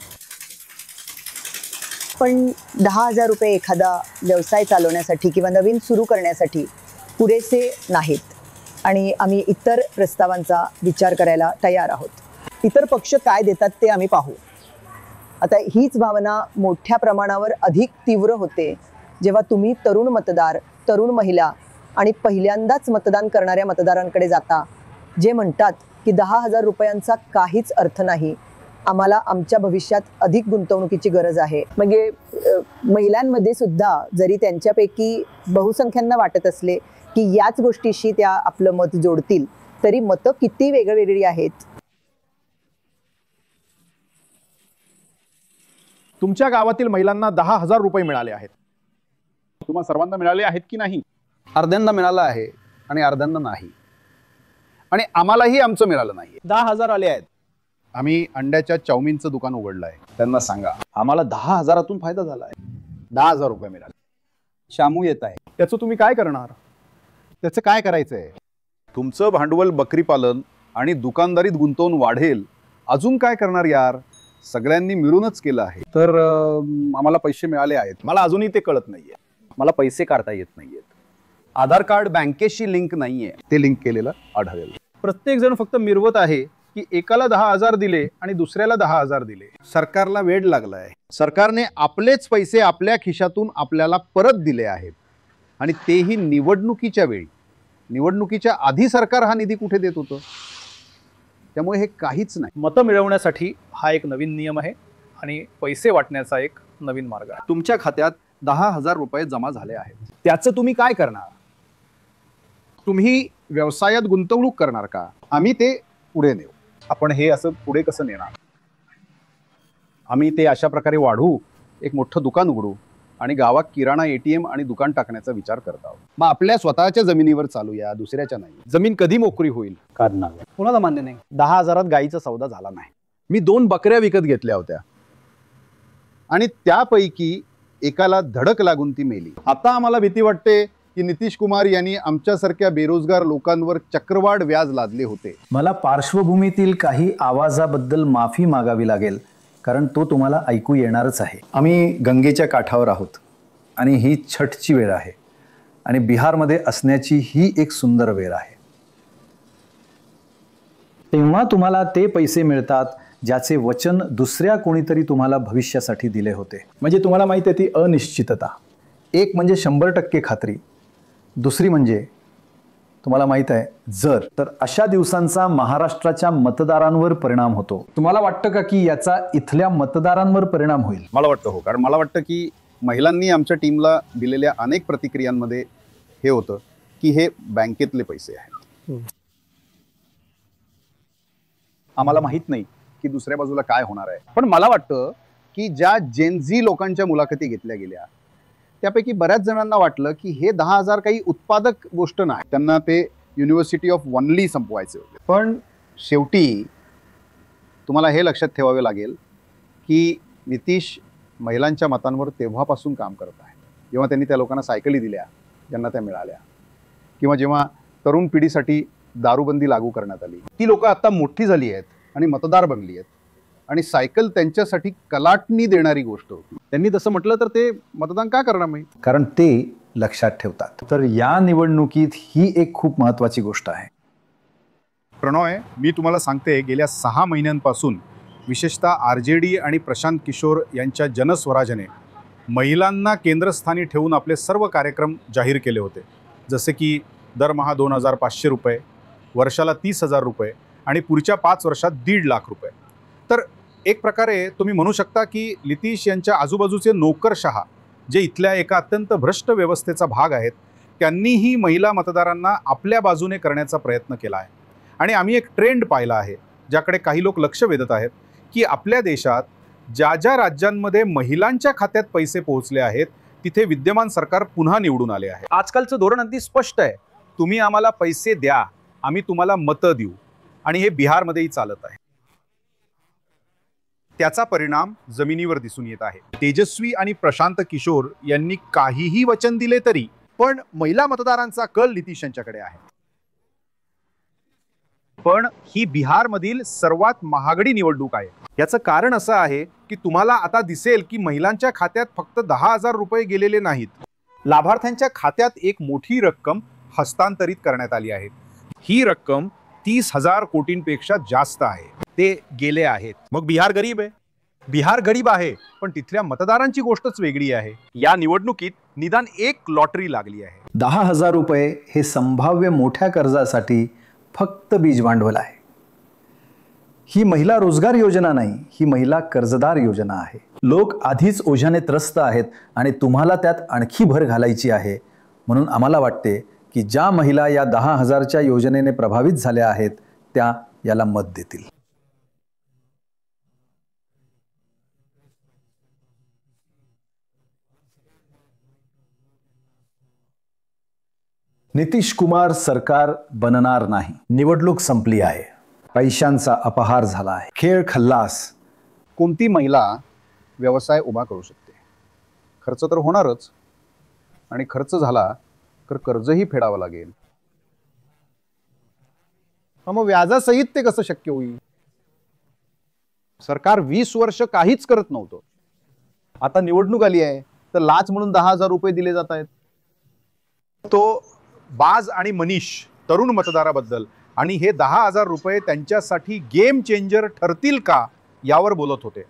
पण 10,000 रुपये एखादा व्यवसाय चालवण्यासाठी किंवा नवीन सुरू करण्यासाठी पुरेसे नाहीत आणि आम्ही इतर प्रस्तावांचा विचार करायला तयार आहोत. इतर पक्ष काय देतात ते आम्ही पाहू. आता हीच भावना मोठ्या प्रमाणावर अधिक तीव्र होते जेव्हा तुम्ही तरुण मतदार, तरुण महिला आणि पहिल्यांदाच मतदान करणाऱ्या मतदारांकडे जाता, जे म्हणतात की 10,000 रुपयांचा काहीच अर्थ नाही, आम्हाला आमच्या भविष्यात अधिक गुंतवणुकीची गरज आहे. म्हणजे महिलांमध्ये सुद्धा जरी त्यांच्यापैकी बहुसंख्यांना वाटत असले की याच गोष्टीशी त्या आपलं मत जोडतील, तरी मतं किती वेगवेगळी आहेत. तुमच्या गावातील महिलांना 10,000 रुपये मिळाले आहेत. तुम्हाला सर्वांना मिळाले आहेत की नाही? अर्ध्यांना मिळालं आहे आणि अर्ध्यांना नाही. आणि आम्हालाही आमचं मिळालं नाही. 10,000 आले आहेत. आम्ही अंड्याच्या चाऊमिनचं दुकान उघडलं आहे. त्यांना सांगा आम्हाला 10,000तून फायदा झाला आहे. 10,000 रुपये मिळाले. शामू येत आहे. त्याचं तुम्ही काय करणार? त्याचं काय करायचंय? तुमचं भांडवल बकरी पालन आणि दुकानदारीत गुंतवून वाढेल. अजून काय करणार यार? सगळ्यांनी मिळूनच केलं आहे. तर आम्हाला पैसे मिळाले आहेत. मला अजूनही ते कळत नाहीये. मला पैसे काढता येत नाहीयेत. आधार कार्ड बँकेशी लिंक नाहीये. ते लिंक केलेलं आढळेल. प्रत्येक जण फक्त मिरवत आहे की एकाला 10,000 दिले आणि दुसऱ्याला 10,000 दिले. सरकारला वेड लागलाय. सरकारने आपलेच पैसे आपल्या खिशातून आपल्याला परत दिले आहेत आणि तेही निवडणुकीच्या वेळी. निवडणुकीच्या आधी सरकार हा निधी कुठे देत होतं? त्यामुळे हे काहीच नाही. मतं मिळवण्यासाठी हा एक नवीन नियम आहे आणि पैसे वाटण्याचा एक नवीन मार्ग आहे. तुमच्या खात्यात 10,000 रुपये जमा झाले आहेत. त्याचं तुम्ही काय करणार? तुम्ही व्यवसायात गुंतवणूक करणार का? आम्ही ते पुढे नेऊ. आपण हे असं पुढे कसं नेणार? आम्ही ते अशा प्रकारे वाढवू, एक मोठं दुकान उघडू आणि गावात किराणा ATM आणि दुकान टाकण्याचा विचार करत आहोत. मग आपल्या स्वतःच्या जमिनीवर चालूया, दुसऱ्याच्या नाही. जमीन कधी मोकळी होईल? करणार. कुणाला मान्य नाही. 10,000त गाईचा सौदा झाला नाही. मी 2 बकऱ्या विकत घेतल्या होत्या आणि त्यापैकी एकाला धडक लागून ती मेली. आता आम्हाला भीती वाटते की नितीश कुमार यांनी आमच्यासारख्या बेरोजगार लोकांवर चक्रवाढ व्याज लादले होते. मला पार्श्वभूमीतील काही आवाजाबद्दल माफी मागावी लागेल कारण तो तुम्हाला ऐकू येणारच आहे. आम्ही गंगेच्या काठावर आहोत आणि ही छठची वेळ आहे आणि बिहारमध्ये असण्याची ही एक सुंदर वेळ आहे. तेव्हा तुम्हाला ते पैसे मिळतात ज्याचे वचन दुसऱ्या कोणीतरी तुम्हाला भविष्यासाठी दिले होते. म्हणजे तुम्हाला माहिती आहे ती अनिश्चितता. एक म्हणजे 100% खात्री, दुसरी म्हणजे तुम्हाला माहित आहे जर. तर अशा दिवसांचा महाराष्ट्राच्या मतदारांवर परिणाम होतो. तुम्हाला वाटतं का की याचा इथल्या मतदारांवर परिणाम होईल? मला वाटतं हो. कारण मला वाटतं की महिलांनी आमच्या टीमला दिलेल्या अनेक प्रतिक्रियांमध्ये हे होतं की हे बँकेतले पैसे आहेत. आम्हाला माहित नाही की दुसऱ्या बाजूला काय होणार आहे. पण मला वाटतं की ज्या जेनझी लोकांच्या मुलाखती घेतल्या गेल्या त्यापैकी बऱ्याच जणांना वाटलं की हे 10,000 काही उत्पादक गोष्ट नाही, त्यांना ते युनिव्हर्सिटी ऑफ वनली संपवायचे होते. पण शेवटी तुम्हाला हे लक्षात ठेवावे लागेल की नितीश महिलांच्या मतांवर तेव्हापासून काम करत आहे, जेव्हा त्यांनी त्या लोकांना सायकली दिल्या ज्यांना त्या मिळाल्या, किंवा जेव्हा तरुण पिढीसाठी दारूबंदी लागू करण्यात आली. ती लोक आता मोठी झाली आहेत आणि मतदार बनली आहेत, आणि सायकल त्यांच्यासाठी कलाटणी देणारी गोष्ट होती. त्यांनी तसं म्हटलं तर ते मतदान का करणार नाही? कारण ते लक्षात ठेवतात. तर या निवडणुकीत ही एक खूप महत्त्वाची गोष्ट आहे. प्रणॉय, मी तुम्हाला सांगते, गेल्या 6 महिन्यांपासून विशेषतः RJD आणि प्रशांत किशोर यांच्या जनस्वराज्याने महिलांना केंद्रस्थानी ठेवून आपले सर्व कार्यक्रम जाहीर केले होते, जसे की दरमहा 2,500 रुपये, वर्षाला 30,000 रुपये आणि पुढच्या 5 वर्षात 1.5 लाख रुपये. तर एक प्रकारे तुम्ही म्हणू शकता की नितीश यांच्या आजूबाजूचे नोकरशहा, जे इथल्या एका अत्यंत भ्रष्ट व्यवस्थेचा भाग आहेत, त्यांनीही महिला मतदारांना आपल्या बाजूने करण्याचा प्रयत्न केला आहे. आणि आम्ही एक ट्रेंड पाहिला आहे, ज्याकडे काही लोक लक्ष वेधत आहेत, की आपल्या देशात ज्या ज्या राज्यांमध्ये महिलांच्या खात्यात पैसे पोहोचले आहेत, तिथे विद्यमान सरकार पुन्हा निवडून आले आहे. आजकालचं धोरण अगदी स्पष्ट आहे, तुम्ही आम्हाला पैसे द्या, आम्ही तुम्हाला मतं देऊ. आणि हे बिहारमध्येही चालत आहे. त्याचा परिणाम जमिनीवर दिसून येत आहे. तेजस्वी आणि प्रशांत किशोर यांनी काहीही वचन दिले तरी पण महिला मतदारांचा कल नितीश यांच्याकडे आहे. पण ही बिहारमधील सर्वात महागडी निवडणूक आहे. याचं कारण असं आहे की तुम्हाला आता दिसेल की महिलांच्या खात्यात फक्त 10,000 रुपये गेलेले नाहीत, लाभार्थ्यांच्या खात्यात एक मोठी रक्कम हस्तांतरित करण्यात आली आहे. ही रक्कम 30,000 कोटींपेक्षा जास्त आहे. ते गेले आहेत. मग बिहार गरीब आहे? बिहार गरीब आहे, पण तिथल्या मतदारांची गोष्टच वेगळी आहे. या निवडणुकीत निदान एक लॉटरी लागली आहे. 10,000 रुपये हे संभाव्य मोठ्या कर्जासाठी फक्त बीज भांडवल आहे. ही महिला रोजगार योजना नाही, ही महिला कर्जदार योजना आहे. लोक आधीच ओझ्याने त्रस्त आहेत आणि तुम्हाला त्यात आणखी भर घालायची आहे. म्हणून आम्हाला वाटते की ज्या महिला या 10,000च्या योजनेने प्रभावित झाल्या आहेत, त्या याला मत देतील. नितीश कुमार सरकार बनणार नाही. निवडणूक संपली आहे. पैशांचा अपहार झाला आहे. खेळ खल्लास. कोणती महिला व्यवसाय उभा करू शकते? खर्च तर होणारच, आणि खर्च झाला तर कर्जही फेडावं लागेल. मग व्याजासहित ते कसं शक्य होईल? सरकार 20 वर्ष काहीच करत नव्हतं. आता निवडणूक आली आहे तर लाच म्हणून 10,000 रुपये दिले जात आहेत. तो बाज आणि मनीष तरुण मतदाराबद्दल आणि हे 10,000 रुपये त्यांच्यासाठी गेम चेंजर ठरतील का, यावर बोलत होते.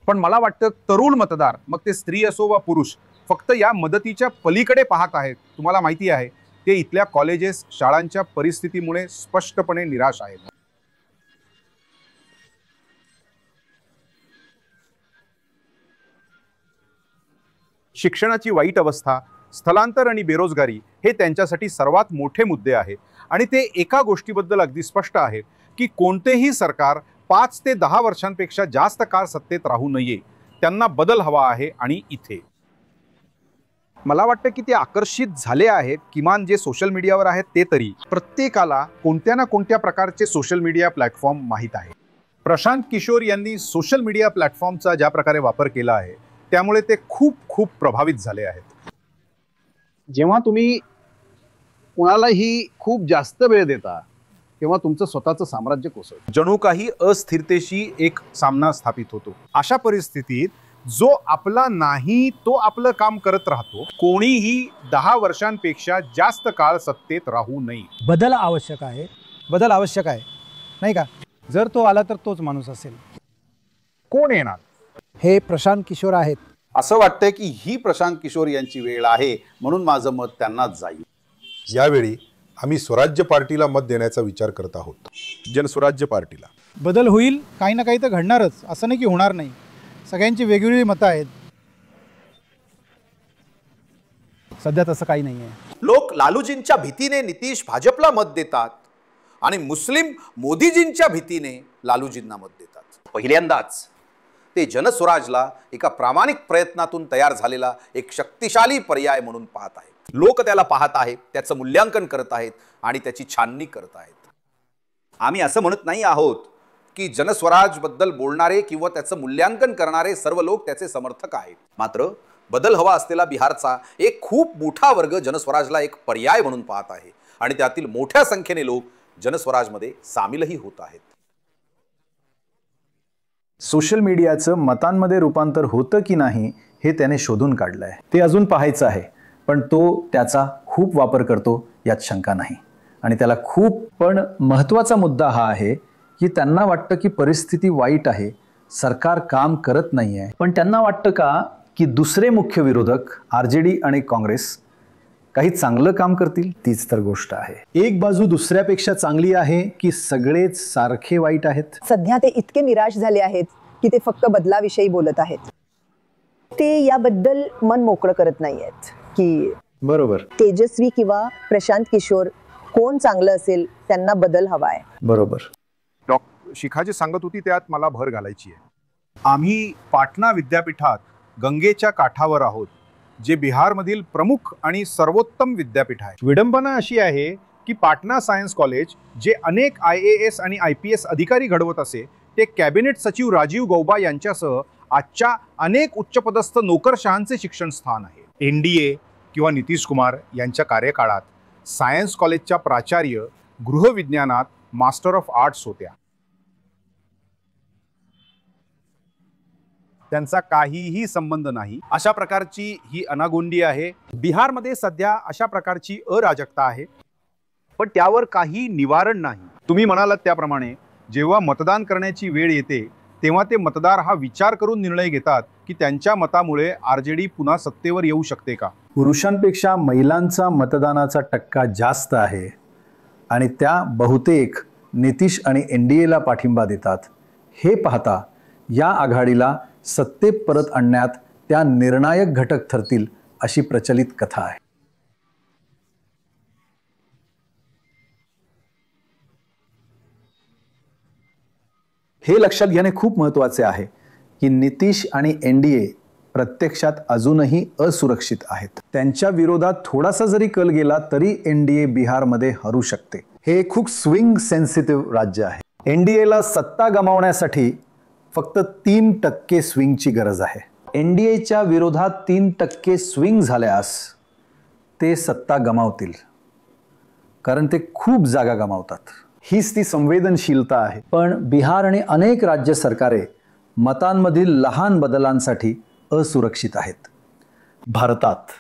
पण मला वाटतं तरुण मतदार, मग ते स्त्री असो वा पुरुष, फक्त या मदतीच्या पलीकडे पाहत आहेत. तुम्हाला माहिती आहे, ते इथल्या कॉलेजेस, शाळांच्या परिस्थितीमुळे स्पष्टपणे निराश आहेत. शिक्षणाची वाईट अवस्था, स्थलांतर आणि बेरोजगारी हे त्यांच्यासाठी सर्वात मोठे मुद्दे आहेत. आणि ते एका गोष्टीबद्दल अगदी स्पष्ट आहेत की कोणतेही सरकार 5 ते 10 वर्षांपेक्षा जास्त काळ सत्तेत राहू नये. त्यांना बदल हवा आहे. आणि इथे मला वाटतं की ते आकर्षित झाले आहेत, किमान जे सोशल मीडियावर आहेत ते तरी. प्रत्येकाला कोणत्या ना कोणत्या प्रकारचे सोशल मीडिया प्लॅटफॉर्म माहीत आहे. प्रशांत किशोर यांनी सोशल मीडिया प्लॅटफॉर्मचा ज्या प्रकारे वापर केला आहे, त्यामुळे ते खूप खूप प्रभावित झाले आहेत. जेव्हा तुम्ही कुणालाही खूप जास्त वेळ देता, तेव्हा तुमचं स्वतःचं साम्राज्य कोसळतं. जणू काही अस्थिरतेशी एक सामना स्थापित होतो. अशा परिस्थितीत जो आपला नाही तो आपलं काम करत राहतो. कोणीही 10 वर्षांपेक्षा जास्त काळ सत्तेत राहू नये. बदल आवश्यक आहे. बदल आवश्यक आहे, नाही का? जर तो आला तर तोच माणूस असेल. कोण येणार? हे प्रशांत किशोर आहेत. असं वाटतंय की ही प्रशांत किशोर यांची वेळ आहे, म्हणून माझं मत त्यांनाच जाईल. यावेळी आम्ही स्वराज्य पार्टीला मत देण्याचा विचार करत आहोत. जनस्वराज्य पार्टीला. बदल होईल, काही ना काही तर घडणारच, असं नाही की होणार नाही. सगळ्यांची वेगवेगळी मतं आहेत. सध्या तसं काही नाही आहे. लोक लालूजींच्या भीतीने नितीश भाजपला मत देतात आणि मुस्लिम मोदीजींच्या भीतीने लालूजींना मत देतात. पहिल्यांदाच ते जनस्वराजला एका प्रामाणिक प्रयत्नातून तयार झालेला एक शक्तिशाली पर्याय म्हणून पाहत आहेत. लोक त्याला पाहत आहेत, त्याचं मूल्यांकन करत आहेत आणि त्याची छाननी करत आहेत. आम्ही असं म्हणत नाही आहोत की जनस्वराजबद्दल बोलणारे किंवा त्याचं मूल्यांकन करणारे सर्व लोक त्याचे समर्थक आहेत. मात्र बदल हवा असलेला बिहारचा एक खूप मोठा वर्ग जनस्वराजला एक पर्याय म्हणून पाहत आहे आणि त्यातील मोठ्या संख्येने लोक जनस्वराजमध्ये सामीलही होत आहेत. सोशल मीडियाचं मतांमध्ये रूपांतर होतं की नाही हे त्याने शोधून काढलं आहे. ते अजून पाहायचं आहे, पण तो त्याचा खूप वापर करतो यात शंका नाही. आणि त्याला खूप पण महत्त्वाचा मुद्दा हा आहे की त्यांना वाटतं की परिस्थिती वाईट आहे, सरकार काम करत नाही आहे. पण त्यांना वाटतं का की दुसरे मुख्य विरोधक RJD आणि काँग्रेस काही चांगलं काम करतील? तीच तर गोष्ट आहे. एक बाजू दुसऱ्यापेक्षा चांगली आहे की सगळेच सारखे वाईट आहेत? सध्या ते इतके निराश झाले आहेत की ते फक्त बदलाविषयी बोलत आहेत. ते याबद्दल मन मोकळं करत नाही आहेत की बरोबर तेजस्वी किंवा प्रशांत किशोर कोण चांगलं असेल, त्यांना बदल हवाय. बरोबर. शिखा जी सांगत होती त्यात मला भर घालायची आहे. आम्ही पाटणा विद्यापीठात गंगेच्या काठावर आहोत, जे बिहारमधील प्रमुख आणि सर्वोत्तम विद्यापीठ आहे. विडंबना अशी आहे की पाटणा सायन्स कॉलेज, जे अनेक IAS आणि IPS अधिकारी घडवत असे, ते कॅबिनेट सचिव राजीव गौबा यांच्यासह आजच्या अनेक उच्चपदस्थ नोकरशहांचे शिक्षण स्थान आहे. NDA किंवा नितीश कुमार यांच्या कार्यकाळात सायन्स कॉलेजच्या प्राचार्य गृहविज्ञानात मास्टर ऑफ आर्ट्स होत्या. त्यांचा काहीही संबंध नाही. अशा प्रकारची ही अनागोंडी आहे. बिहारमध्ये सध्या अशा प्रकारची अराजकता आहे, पण त्यावर काही निवारण नाही. तुम्ही म्हणालात त्याप्रमाणे जेव्हा मतदान करण्याची वेळ येते तेव्हा ते मतदार हा विचार करून निर्णय घेतात की त्यांच्या मतामुळे RJD पुन्हा सत्तेवर येऊ शकते का. पुरुषांपेक्षा महिलांचा मतदानाचा टक्का जास्त आहे आणि त्या बहुतेक नितीश आणि NDAला पाठिंबा देतात. हे पाहता या आघाडीला सत्तेत परत आणण्यात त्या निर्णायक घटक ठरतील अशी प्रचलित कथा आहे. हे लक्षात घेणे खूप महत्त्वाचे आहे की नितीश आणि NDA प्रत्यक्षात अजूनही असुरक्षित आहेत. त्यांच्या विरोधात थोडासा जरी कल गेला तरी NDA बिहारमध्ये हरू शकते. हे खूप स्विंग सेन्सिटिव्ह राज्य आहे. NDAला सत्ता गमावण्यासाठी फक्त 3% स्विंगची गरज आहे. NDAच्या विरोधात 3% स्विंग झाल्यास ते सत्ता गमावतील, कारण ते खूप जागा गमावतात. हीच ती संवेदनशीलता आहे. पण बिहार आणि अनेक राज्य सरकारे मतांमधील लहान बदलांसाठी असुरक्षित आहेत. भारतात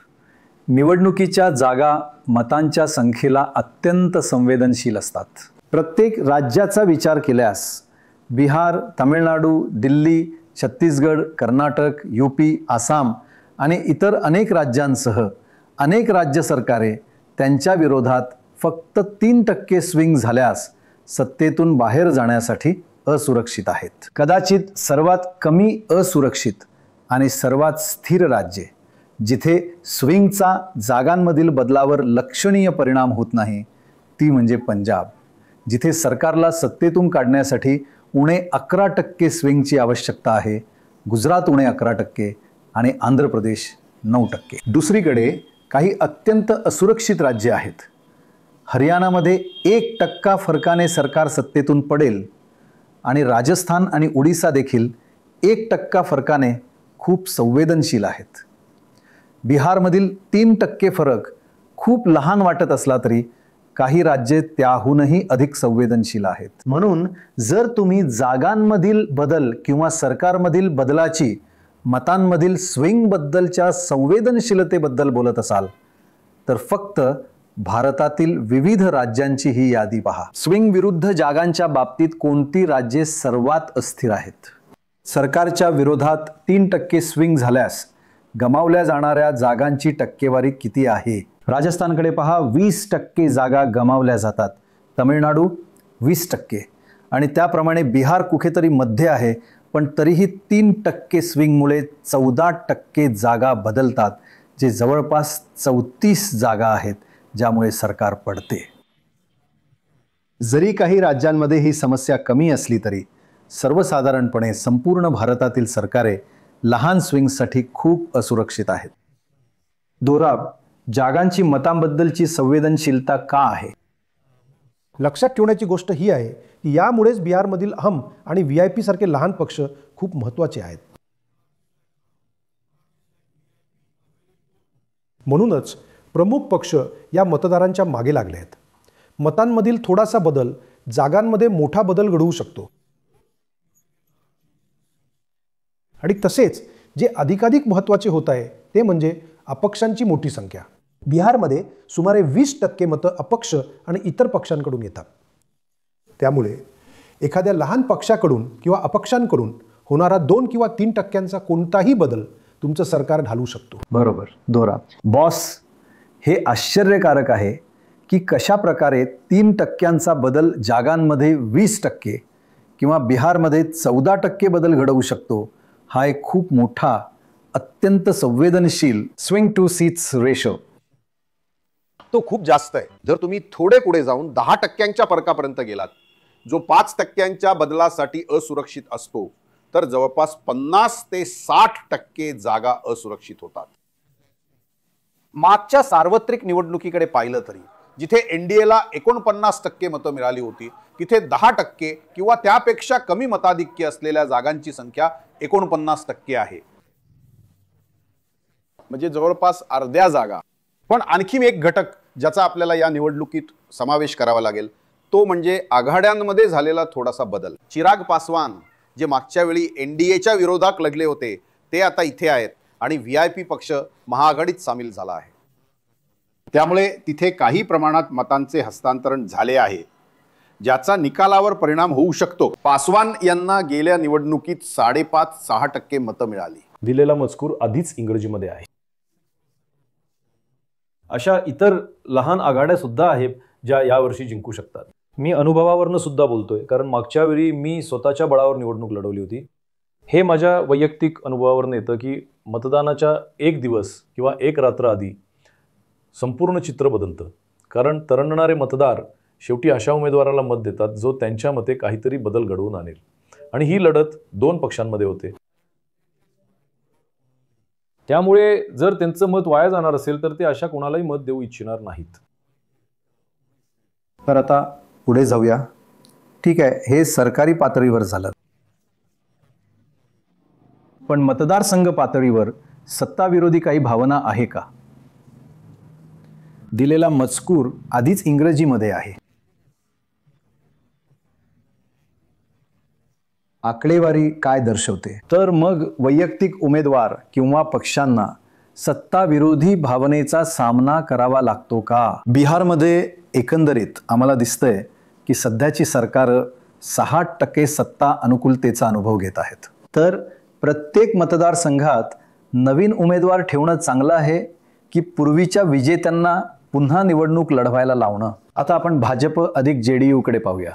निवडणुकीच्या जागा मतांच्या संख्येला अत्यंत संवेदनशील असतात. प्रत्येक राज्याचा विचार केल्यास बिहार, तामिळनाडू, दिल्ली, छत्तीसगड, कर्नाटक, UP, आसाम आणि इतर अनेक राज्यांसह अनेक राज्य सरकारे त्यांच्या विरोधात फक्त 3% स्विंग झाल्यास सत्तेतून बाहेर जाण्यासाठी असुरक्षित आहेत. कदाचित सर्वात कमी असुरक्षित आणि सर्वात स्थिर राज्ये जिथे स्विंगचा जागांमधील बदलावर लक्षणीय परिणाम होत नाही ती म्हणजे पंजाब, जिथे सरकारला सत्तेतून काढण्यासाठी उणे 11% स्विंगची आवश्यकता आहे. गुजरात उणे 11% आणि आंध्र प्रदेश 9%. दुसरीकडे काही अत्यंत असुरक्षित राज्ये आहेत. हरियाणामध्ये 1% फरकाने सरकार सत्तेतून पडेल आणि राजस्थान आणि ओडिसा देखील 1% फरकाने खूप संवेदनशील आहेत. बिहारमधील 3% फरक खूप लहान वाटत असला तरी काही राज्ये त्याहूनही अधिक संवेदनशील आहेत. म्हणून जर तुम्ही जागांमधील बदल किंवा सरकारमधील बदलाची मतांमधील स्विंगबद्दलच्या संवेदनशीलतेबद्दल बोलत असाल तर फक्त भारतातील विविध राज्यांची ही यादी पहा. स्विंग विरुद्ध जागांच्या बाबतीत कोणती राज्ये सर्वात अस्थिर आहेत? सरकारच्या विरोधात 3% स्विंग झाल्यास गमावल्या जाणाऱ्या जागांची टक्केवारी किती आहे? राजस्थानकडे पहा, 20% जागा गमावल्या जातात. तमिळनाडू 20% आणि त्याप्रमाणे बिहार कुठेतरी मध्ये आहे, पण तरीही 3% स्विंगमुळे 14% जागा बदलतात, जे जवळपास 34 जागा आहेत ज्यामुळे सरकार पडते. जरी काही राज्यांमध्ये ही समस्या कमी असली तरी सर्वसाधारणपणे संपूर्ण भारतातील सरकारे लहान स्विंग्ससाठी खूप असुरक्षित आहेत. दोराब, जागांची मतांबद्दलची संवेदनशीलता का आहे? लक्षात ठेवण्याची गोष्ट ही आहे की यामुळेच बिहारमधील अहम आणि VIP सारखे लहान पक्ष खूप महत्त्वाचे आहेत. म्हणूनच प्रमुख पक्ष या मतदारांच्या मागे लागले आहेत. मतांमधील थोडासा बदल जागांमध्ये मोठा बदल घडवू शकतो. आणि तसेच जे अधिकाधिक महत्त्वाचे होत आहे ते म्हणजे अपक्षांची मोठी संख्या. बिहारमध्ये सुमारे 20% मतं अपक्ष आणि इतर पक्षांकडून येतात. त्यामुळे एखाद्या लहान पक्षाकडून किंवा अपक्षांकडून होणारा 2 किंवा 3% कोणताही बदल तुमचं सरकार घालू शकतो. बरोबर दोराब. बॉस, हे आश्चर्यकारक आहे की कशा प्रकारे 3% बदल जागांमध्ये 20% किंवा बिहारमध्ये 14% बदल घडवू शकतो. हा एक खूप मोठा, अत्यंत संवेदनशील स्विंग टू सीट्स रेशो. तो खूप जास्त आहे. जर तुम्ही थोडे पुढे जाऊन 10% फरकापर्यंत गेलात, जो 5% बदलासाठी असुरक्षित असतो, तर जवळपास 50 ते 60% जागा असुरक्षित होतात. मागच्या सार्वत्रिक निवडणुकीकडे पाहिलं तरी जिथे NDAला 49% मतं मिळाली होती, तिथे 10% किंवा त्यापेक्षा कमी मताधिक्य असलेल्या जागांची संख्या 49% आहे. म्हणजे जवळपास अर्ध्या जागा. पण आणखी एक घटक ज्याचा आपल्याला या निवडणुकीत समावेश करावा लागेल तो म्हणजे आघाड्यांमध्ये झालेला थोडासा बदल. चिराग पासवान जे मागच्या वेळी NDAच्या विरोधात लढले होते ते आता इथे आहेत आणि VIP पक्ष महाआघाडीत सामील झाला आहे. त्यामुळे तिथे काही प्रमाणात मतांचे हस्तांतरण झाले आहे, ज्याचा निकालावर परिणाम होऊ शकतो. पासवान यांना गेल्या निवडणुकीत 5.5-6% मतं मिळाली. दिलेला मजकूर आधीच इंग्रजीमध्ये आहे. अशा इतर लहान आघाड्या सुद्धा आहेत ज्या यावर्षी जिंकू शकतात. मी अनुभवावरनं सुद्धा बोलतोय, कारण मागच्या वेळी मी स्वतःच्या बळावर निवडणूक लढवली होती. हे माझ्या वैयक्तिक अनुभवावरून येतं की मतदानाच्या 1 दिवस किंवा 1 रात्र आधी संपूर्ण चित्र बदलतं. कारण तरंगणारे मतदार शेवटी अशा उमेदवाराला मत देतात जो त्यांच्या मते काहीतरी बदल घडवून आणेल. आणि ही लढत 2 पक्षांमध्ये होते. त्यामुळे जर त्यांचं मत वाया जाणार असेल तर ते अशा कोणालाही मत देऊ इच्छिणार नाहीत. तर आता पुढे जाऊया. ठीक आहे, हे सरकारी पातळीवर झालं, पण मतदारसंघ पातळीवर सत्ताविरोधी काही भावना आहे का? दिलेला मजकूर आधीच इंग्रजीमध्ये आहे. आकडेवारी काय दर्शवते? तर मग वैयक्तिक उमेदवार किंवा पक्षांना सत्ताविरोधी भावनेचा सामना करावा लागतो का? बिहारमध्ये एकंदरीत आम्हाला दिसतंय की सध्याची सरकारं 60% सत्ता अनुकूलतेचा अनुभव घेत आहेत. तर प्रत्येक मतदारसंघात नवीन उमेदवार ठेवणं चांगलं आहे की पूर्वीच्या विजेत्यांना पुन्हा निवडणूक लढवायला लावणं? आता आपण भाजप अधिक JDU कडे पाहूया.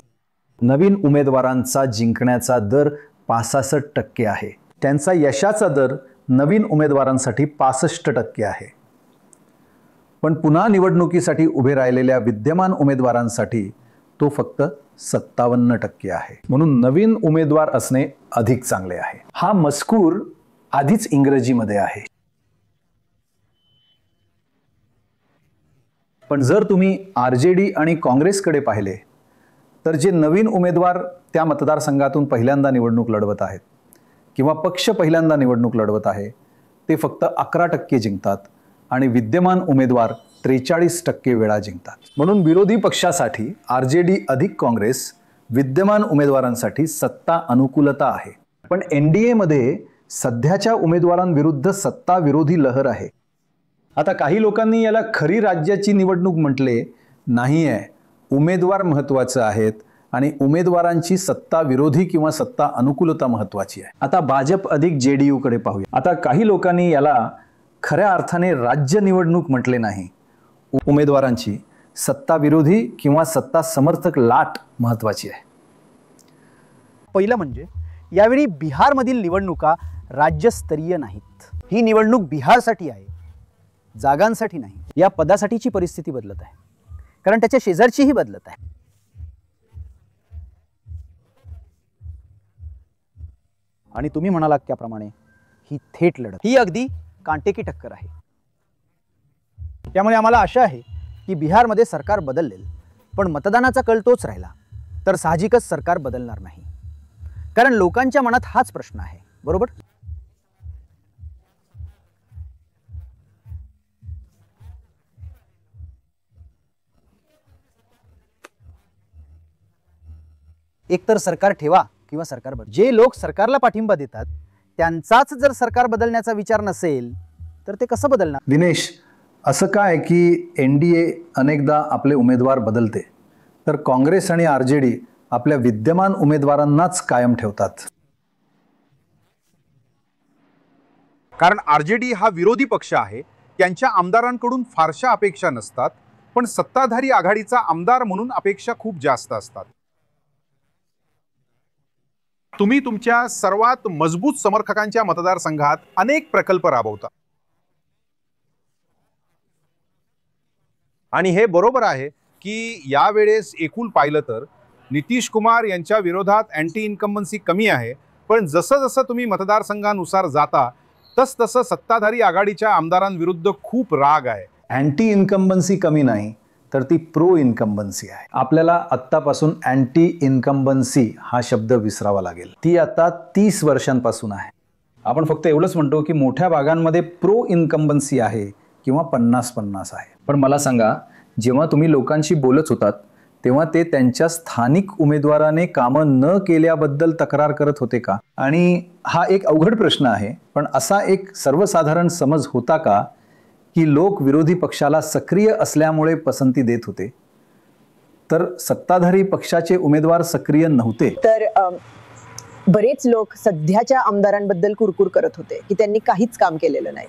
नवीन उमेदवारांचा जिंकण्याचा दर 65% आहे. त्यांचा यशाचा दर नवीन उमेदवारांसाठी 65% आहे. पण पुन्हा निवडणुकीसाठी उभे राहिलेल्या विद्यमान उमेदवारांसाठी तो फक्त 57% आहे. म्हणून नवीन उमेदवार असणे अधिक चांगले आहे. हा मजकूर आधीच इंग्रजीमध्ये आहे. पण जर तुम्ही RJD आणि काँग्रेसकडे पाहिले तर जे नवीन उमेदवार त्या मतदारसंघातून पहिल्यांदा निवडणूक लढवत आहेत किंवा पक्ष पहिल्यांदा निवडणूक लढवत आहे ते फक्त 11% जिंकतात आणि विद्यमान उमेदवार 43% वेळा जिंकतात. म्हणून विरोधी पक्षासाठी RJD अधिक काँग्रेस विद्यमान उमेदवारांसाठी सत्ता अनुकूलता आहे. पण NDA मध्ये सध्याच्या उमेदवारांविरुद्ध सत्ता विरोधी लहर आहे. आता काही लोकांनी याला खरी राज्याची निवडणूक म्हटले नाही आहे. उमेदवार महत्त्वाचे आहेत आणि उमेदवारांची सत्ता विरोधी किंवा सत्ता अनुकूलता महत्त्वाची आहे. आता भाजप अधिक JDU कडे पाहूया. आता काही लोकांनी याला खऱ्या अर्थाने राज्य निवडणूक म्हटले नाही. उमेदवारांची सत्ता विरोधी किंवा सत्ता समर्थक लाट महत्त्वाची आहे. पहिलं म्हणजे यावेळी बिहारमधील निवडणुका राज्यस्तरीय नाहीत. ही निवडणूक बिहारसाठी आहे, जागांसाठी नाही. या पदासाठीची परिस्थिती बदलत आहे, कारण त्याच्या शेजारचीही बदलत आहे. आणि तुम्ही म्हणालात त्याप्रमाणे ही थेट लढत, ही अगदी कांटेकी टक्कर आहे. त्यामुळे आम्हाला आशा आहे की बिहारमध्ये सरकार बदलेल, पण मतदानाचा कल तोच राहिला तर साहजिकच सरकार बदलणार नाही. कारण लोकांच्या मनात हाच प्रश्न आहे, बरोबर? एकतर सरकार ठेवा किंवा सरकार बदला. जे लोक सरकारला पाठिंबा देतात त्यांचाच जर सरकार बदलण्याचा विचार नसेल तर ते कसं बदलणार? दिनेश, असं काय की NDA अनेकदा आपले उमेदवार बदलते तर काँग्रेस आणि RJD आपल्या विद्यमान उमेदवारांनाच कायम ठेवतात? कारण RJD हा विरोधी पक्ष आहे, त्यांच्या आमदारांकडून फारशा अपेक्षा नसतात, पण सत्ताधारी आघाडीचा आमदार म्हणून अपेक्षा खूप जास्त असतात. तुम्ही तुमच्या सर्वात मजबूत समर्थकांच्या मतदारसंघात अनेक प्रकल्प राबवता आणि हे बरोबर आहे की यावेळेस एकूण पाहिलं तर नितीश कुमार यांच्या विरोधात अँटी इन्कम्बन्सी कमी आहे, पण जसं जसं तुम्ही मतदारसंघानुसार जाता तसतसं सत्ताधारी आघाडीच्या आमदारांविरुद्ध खूप राग आहे. अँटी इन्कम्बन्सी कमी नाही तर ती प्रो इन्कम्बन्सी आहे. आपल्याला आत्तापासून अँटी इन्कम्बन्सी हा शब्द विसरावा लागेल. ती आता 30 वर्षांपासून आहे. आपण फक्त एवढंच म्हणतो की मोठ्या भागांमध्ये प्रो इन्कम्बन्सी आहे किंवा 50-50 आहे. पण मला सांगा, जेव्हा तुम्ही लोकांशी बोलत होतात तेव्हा ते त्यांच्या स्थानिक उमेदवाराने कामं न केल्याबद्दल तक्रार करत होते का? आणि हा एक अवघड प्रश्न आहे, पण असा एक सर्वसाधारण समज होता का की लोक विरोधी पक्षाला सक्रिय असल्यामुळे पसंती देत होते तर सत्ताधारी पक्षाचे उमेदवार सक्रिय नव्हते? तर बरेच लोक सध्याच्या आमदारांबद्दल कुरकुर करत होते की त्यांनी काहीच काम केलेलं नाही.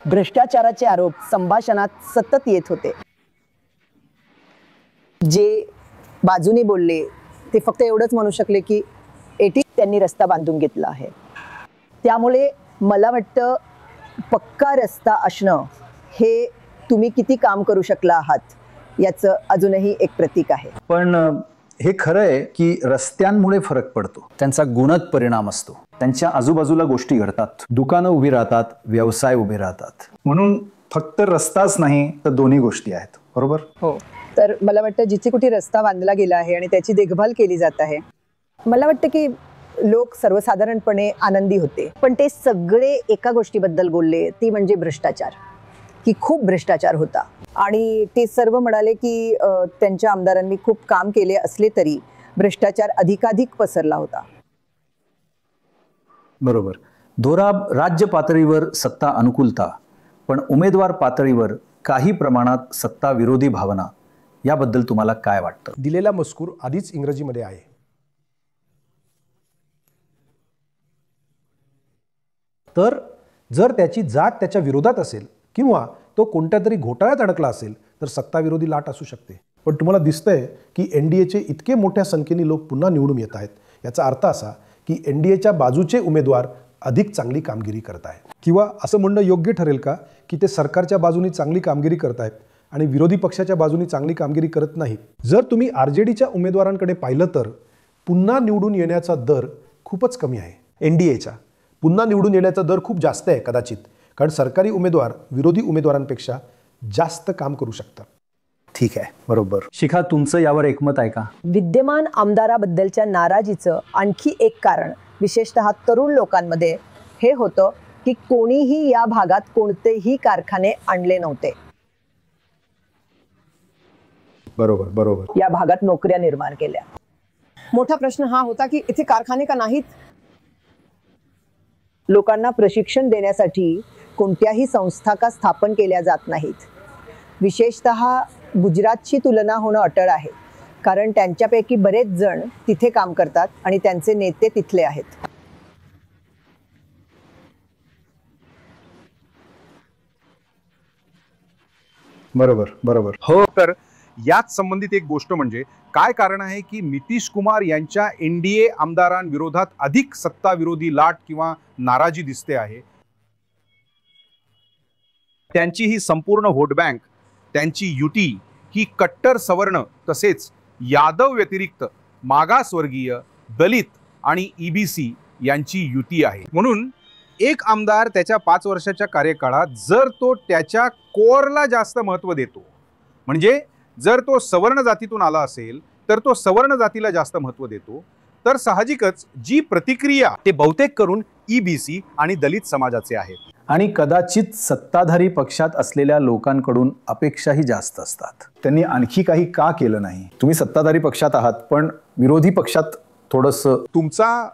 भ्रष्टाचाराचे आरोप संभाषणात सतत येत होते. जे बाजूने बोलले ते फक्त एवढंच म्हणू शकले की त्यांनी रस्ता बांधून घेतला आहे. त्यामुळे मला वाटतं पक्का रस्ता असणं हे तुम्ही किती काम करू शकला आहात याचं अजूनही एक प्रतीक आहे. पण हे खरं आहे की रस्त्यांमुळे फरक पडतो, त्यांचा गुणत परिणाम असतो. त्यांच्या आजूबाजूला गोष्टी घडतात, दुकानं उभी राहतात, व्यवसाय उभे राहतात. म्हणून फक्त रस्ताच नाही तर दोन्ही गोष्टी आहेत, बरोबर? हो. तर मला वाटतं जिथे कुठे रस्ता बांधला गेला आहे आणि त्याची देखभाल केली जात आहे, मला वाटतं की लोक सर्वसाधारणपणे आनंदी होते. पण ते सगळे एका गोष्टीबद्दल बोलले, ती म्हणजे भ्रष्टाचार, की खूप भ्रष्टाचार होता. आणि ते सर्व म्हणाले की त्यांच्या आमदारांनी खूप काम केले असले तरी भ्रष्टाचार अधिकाधिक पसरला होता. बरोबर. दोराब, राज्य पातळीवर सत्ता अनुकूलता, पण उमेदवार पातळीवर काही प्रमाणात सत्ता विरोधी भावना, याबद्दल तुम्हाला काय वाटतं? दिलेला मजकूर आधीच इंग्रजीमध्ये आहे. तर जर त्याची जात त्याच्या विरोधात असेल किंवा तो कोणत्या तरी घोटाळ्यात अडकला असेल तर सत्ताविरोधी लाट असू शकते. पण तुम्हाला दिसतंय की NDAचे इतके मोठ्या संख्येने लोक पुन्हा निवडून येत आहेत. याचा अर्थ असा की NDAच्या बाजूचे उमेदवार अधिक चांगली कामगिरी करत आहेत. किंवा असं म्हणणं योग्य ठरेल का की ते सरकारच्या बाजूने चांगली कामगिरी करत आहेत आणि विरोधी पक्षाच्या बाजूने चांगली कामगिरी करत नाहीत? जर तुम्ही RJDच्या उमेदवारांकडे पाहिलं तर पुन्हा निवडून येण्याचा दर खूपच कमी आहे. NDAच्या पुन्हा निवडून येण्याचा दर खूप जास्त आहे कदाचित, कारण सरकारी उमेदवार विरोधी उमेदवारांपेक्षा जास्त काम करू शकतात. ठीक आहे, बरोबर. शिखा, तुमचं यावर एकमत आहे का? विद्यमान आमदाराबद्दलच्या नाराजीचं आणखी एक कारण विशेषतः तरुण लोकांमध्ये हे होतं की कोणीही या भागात कोणतेही कारखाने आणले नव्हते. बरोबर बरोबर. या भागात नोकऱ्या निर्माण केल्या. मोठा प्रश्न हा होता की इथे कारखाने का नाहीत? लोकांना प्रशिक्षण देण्यासाठी कोणत्याही संस्था का स्थापन केल्या जात नाहीत. विशेषतः गुजरातची तुलना होणं अटळ आहे, कारण त्यांच्यापैकी बरेच जण तिथे काम करतात आणि त्यांचे नेते तिथले आहेत. बरोबर बरोबर. हो, तर याच संबंधित एक गोष्ट म्हणजे काय कारण आहे की नितीश कुमार यांच्या NDA आमदारांविरोधात अधिक सत्ताविरोधी लाट किंवा नाराजी दिसते आहे? त्यांची ही संपूर्ण व्होट बँक, त्यांची युती ही कट्टर सवर्ण तसेच यादव व्यतिरिक्त मागासवर्गीय, दलित आणि ईबीसी यांची युती आहे. म्हणून एक आमदार त्याच्या 5 वर्षाच्या कार्यकाळात जर तो त्याच्या कोअरला जास्त महत्त्व देतो, म्हणजे जर तो सवर्ण जातीतून आला असेल तर तो सवर्ण जातीला जास्त महत्त्व देतो, तर साहजिकच जी प्रतिक्रिया ते बहुतेक करून ईबीसी आणि दलित समाजाचे आहेत. आणि कदाचित सत्ताधारी पक्षात असलेल्या लोकांकडून अपेक्षाही जास्त असतात. त्यांनी आणखी काही का केलं नाही? तुम्ही सत्ताधारी पक्षात आहात, पण विरोधी पक्षात थोडंसं तुमचा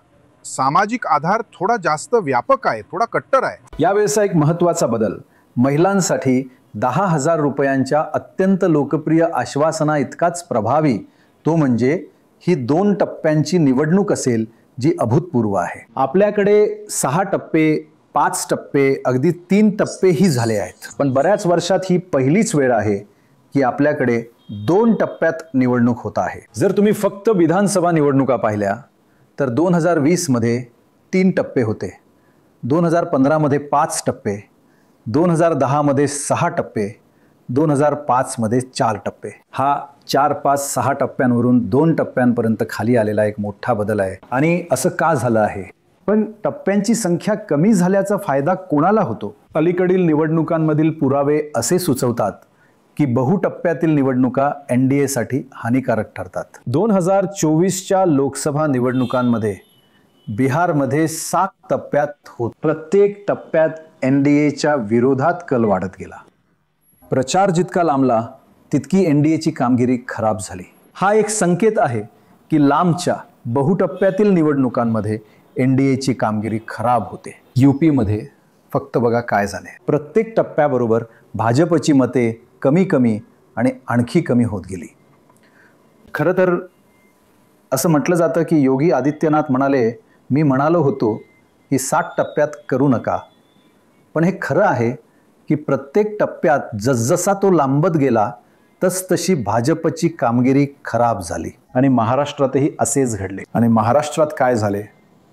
सामाजिक आधार थोडा जास्त व्यापक आहे, थोडा कट्टर आहे. यावेळेचा एक महत्त्वाचा बदल, महिलांसाठी 10,000 रुपयांच्या अत्यंत लोकप्रिय आश्वासना इतकाच प्रभावी, तो म्हणजे ही 2 टप्प्यांची निवडणूक असेल जी अभूतपूर्व आहे. आपल्याकडे 6 टप्पे, 5 टप्पे, अगदी 3 टप्पेही झाले आहेत, पण बऱ्याच वर्षात ही पहिलीच वेळ आहे की आपल्याकडे 2 टप्प्यात निवडणूक होत आहे. जर तुम्ही फक्त विधानसभा निवडणुका पाहिल्या तर 2020 मध्ये 3 टप्पे होते, 2015 मध्ये 5 टप्पे, 2010 मध्ये 6 टप्पे, 2005 मध्ये 4 टप्पे. हा 4, 5, 6 टप्प्यांवरून 2 टप्प्यांपर्यंत खाली आलेला एक मोठा बदल आहे. आणि असं का झालं आहे? पण टप्प्यांची संख्या कमी झाल्याचा फायदा कोणाला होतो? अलीकडील निवडणुकांमधील पुरावे असे सुचवतात की बहुटप्प्यातील निवडणुका NDA साठी हानिकारक ठरतात. 2024च्या लोकसभा निवडणुकांमध्ये बिहारमध्ये 7 टप्प्यात होत. प्रत्येक टप्प्यात NDAच्या विरोधात कल वाढत गेला. प्रचार जितका लांबला तितकी NDAची कामगिरी खराब झाली. हा एक संकेत आहे की लांबच्या बहुटप्प्यातील निवडणुकांमध्ये NDAची कामगिरी खराब होते. UP मध्ये फक्त बघा काय झाले. प्रत्येक टप्प्याबरोबर भाजपची मते कमी कमी आणि आणखी कमी होत गेली. खरं तर असं म्हटलं जातं की योगी आदित्यनाथ म्हणाले, मी म्हणालो होतो की 7 टप्प्यात करू नका. पण हे खरं आहे की प्रत्येक टप्प्यात जसजसा तो लांबत गेला तसतशी भाजपची कामगिरी खराब झाली. आणि महाराष्ट्रातही असेच घडले. आणि महाराष्ट्रात काय झाले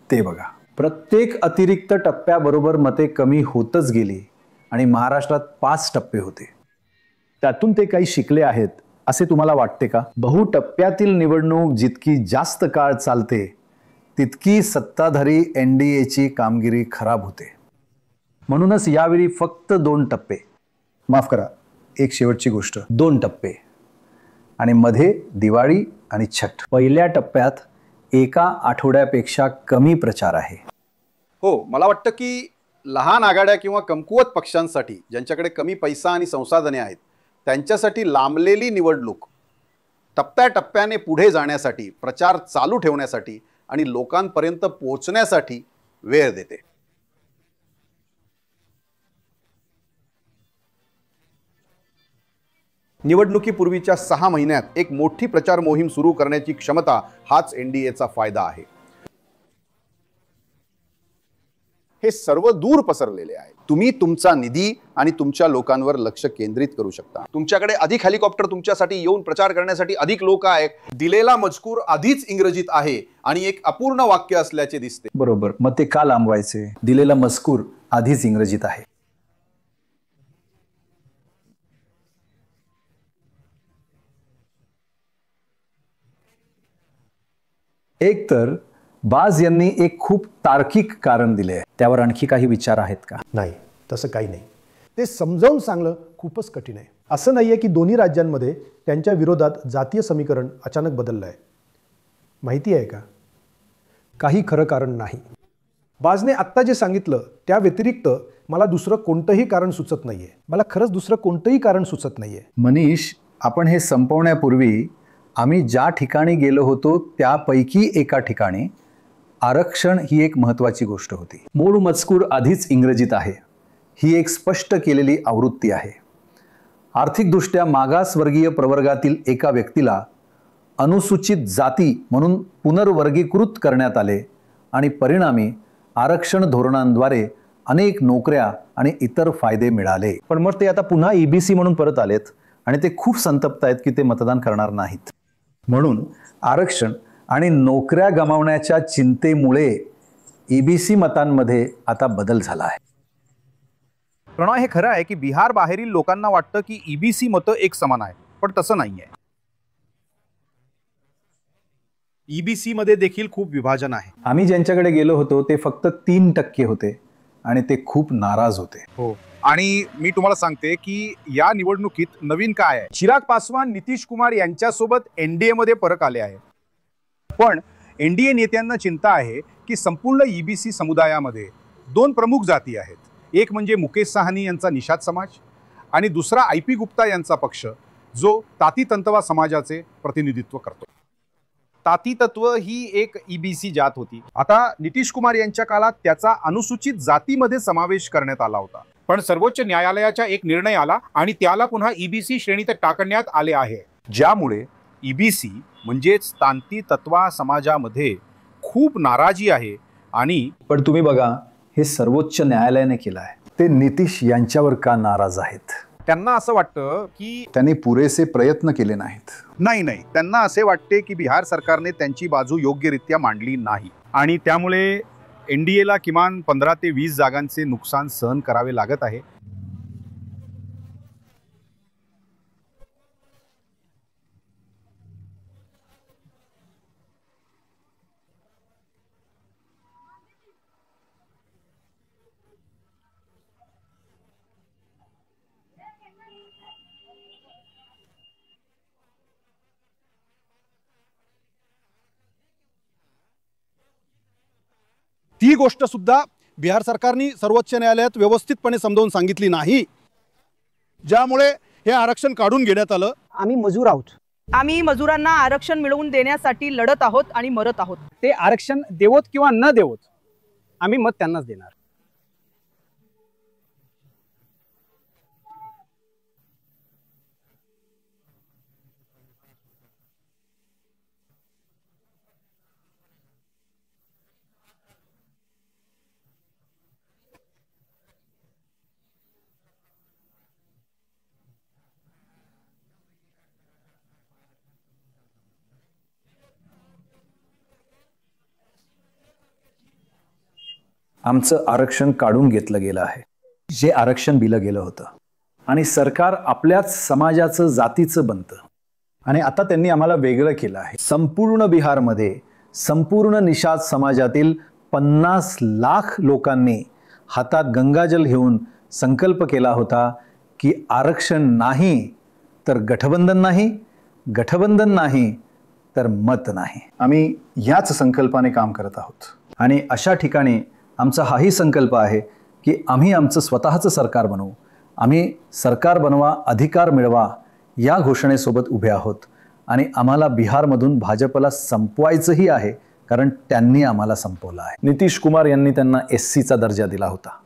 ते बघा. प्रत्येक अतिरिक्त टप्प्याबरोबर मते कमी होतच गेली आणि महाराष्ट्रात 5 टप्पे होते. त्यातून ते काही शिकले आहेत असे तुम्हाला वाटते का? बहुटप्प्यातील निवडणूक जितकी जास्त काळ चालते तितकी सत्ताधारी NDAची कामगिरी खराब होते. म्हणूनच यावेळी फक्त 2 टप्पे, माफ करा, एक शेवटची गोष्ट, 2 टप्पे आणि मध्ये दिवाळी आणि छठ. पहिल्या टप्प्यात एका आठवड्यापेक्षा कमी प्रचार आहे. हो, मला वाटतं की लहान आघाड्या किंवा कमकुवत पक्षांसाठी, ज्यांच्याकडे कमी पैसा आणि संसाधने आहेत, त्यांच्यासाठी लांबलेली निवडणूक टप्प्याटप्प्याने पुढे जाण्यासाठी, प्रचार चालू ठेवण्यासाठी आणि लोकांपर्यंत पोहोचण्यासाठी वेळ देते. निवडणुकीपूर्वीच्या 6 महिन्यात एक मोठी प्रचार मोहीम सुरू करण्याची क्षमता हाच NDAचा फायदा आहे. हे सर्व दूर पसरलेले आहे. तुम्ही तुमचा निधी आणि तुमच्या लोकांवर लक्ष केंद्रित करू शकता. तुमच्याकडे अधिक हेलिकॉप्टर तुमच्यासाठी येऊन प्रचार करण्यासाठी अधिक लोक आहेत. दिलेला मजकूर आधीच इंग्रजीत आहे आणि एक अपूर्ण वाक्य असल्याचे दिसते. बरोबर, मग ते का लांबवायचे? दिलेला मजकूर आधीच इंग्रजीत आहे. एक तर बाज यांनी एक खूप तार्किक कारण दिले आहे. त्यावर आणखी काही विचार आहेत का? नाही, तसं काही नाही. ते समजावून सांगणं खूपच कठीण आहे. असं नाही आहे की दोन्ही राज्यांमध्ये त्यांच्या विरोधात जातीय समीकरण अचानक बदललं आहे. माहिती आहे का? काही खरं कारण नाही. बाजने आत्ता जे सांगितलं त्या व्यतिरिक्त मला दुसरं कोणतंही कारण सुचत नाहीये. मला खरंच दुसरं कोणतंही कारण सुचत नाहीये. मनीष, आपण हे संपवण्यापूर्वी आम्ही ज्या ठिकाणी गेलो होतो त्यापैकी एका ठिकाणी आरक्षण ही एक महत्त्वाची गोष्ट होती. मूळ मजकूर आधीच इंग्रजीत आहे. ही एक स्पष्ट केलेली आवृत्ती आहे. आर्थिकदृष्ट्या मागासवर्गीय प्रवर्गातील एका व्यक्तीला अनुसूचित जाती म्हणून पुनर्वर्गीकृत करण्यात आले आणि परिणामी आरक्षण धोरणांद्वारे अनेक नोकऱ्या आणि इतर फायदे मिळाले. पण मग ते आता पुन्हा EBC म्हणून परत आलेत आणि ते खूप संतप्त आहेत की ते मतदान करणार नाहीत. म्हणून आरक्षण आणि नोकऱ्या गमावण्याच्या चिंतेमुळे EBC मतांमध्ये आता बदल झाला आहे. प्रणॉय, हे खरं आहे की बिहार बाहेरील लोकांना वाटतं की EBC मतं एक समान आहे, पण तसं नाहीये. EBC मध्ये देखील खूप विभाजन आहे. आम्ही ज्यांच्याकडे गेलो होतो ते फक्त 3% होते आणि ते खूप नाराज होते. हो, आणि मी तुम्हाला सांगते की या निवडणुकीत नवीन काय आहे. चिराग पासवान नितीश कुमार यांच्यासोबत NDA मध्ये परत आले आहे. पण NDA नेत्यांना चिंता आहे की संपूर्ण EBC समुदायामध्ये 2 प्रमुख जाती आहेत. एक म्हणजे मुकेश साहनी यांचा निषाद समाज आणि दुसरा IP गुप्ता यांचा पक्ष, जो ताती तंतवा समाजाचे प्रतिनिधित्व करतो. ताती तत्व ही एक EBC जात होती. आता नितीश कुमार यांच्या काळात त्याचा अनुसूचित जातीमध्ये समावेश करण्यात आला होता. पण सर्वोच्च न्यायालयाचा एक निर्णय आला आणि त्याला पुन्हा EBC श्रेणीत टाकण्यात आले आहे, ज्यामुळे EBC म्हणजेच तांती तत्वा समाजामध्ये खूप नाराजी आहे. आणि पण तुम्ही बघा, हे सर्वोच्च न्यायालयाने केलं आहे. ते नितीश यांच्यावर का नाराज आहेत? त्यांना असं वाटतं की त्यांनी पुरेसे प्रयत्न केले नाहीत. नाही, त्यांना असे वाटते की बिहार सरकारने त्यांची बाजू योग्यरित्या मांडली नाही आणि त्यामुळे NDAला किमान 15 ते 20 जागांचे नुकसान सहन करावे लागत आहे. ती गोष्ट सुद्धा बिहार सरकारने सर्वोच्च न्यायालयात व्यवस्थितपणे समजावून सांगितली नाही, ज्यामुळे हे आरक्षण काढून घेण्यात आलं. आम्ही मजूर आहोत. आम्ही मजुरांना आरक्षण मिळवून देण्यासाठी लढत आहोत आणि मरत आहोत. ते आरक्षण देवोत किंवा न देवोत, आम्ही मत त्यांनाच देणार. आमचं आरक्षण काढून घेतलं गेलं आहे, जे आरक्षण दिलं गेलं होतं, आणि सरकार आपल्याच समाजाचं जातीचं बनतं. आणि आता त्यांनी आम्हाला वेगळं केलं आहे. संपूर्ण बिहारमध्ये संपूर्ण निषाद समाजातील 50 लाख लोकांनी हातात गंगाजल घेऊन संकल्प केला होता की आरक्षण नाही तर गठबंधन नाही, गठबंधन नाही तर मत नाही. आम्ही याच संकल्पाने काम करत आहोत. आणि अशा ठिकाणी आमचा हाही संकल्प आहे की आम्ही आमचं स्वतःचं सरकार बनवू. आम्ही सरकार बनवा, अधिकार मिळवा या घोषणेसोबत उभे आहोत. आणि आम्हाला बिहारमधून भाजपला संपवायचंही आहे, कारण त्यांनी आम्हाला संपवलं आहे. नितीश कुमार यांनी त्यांना SCचा दर्जा दिला होता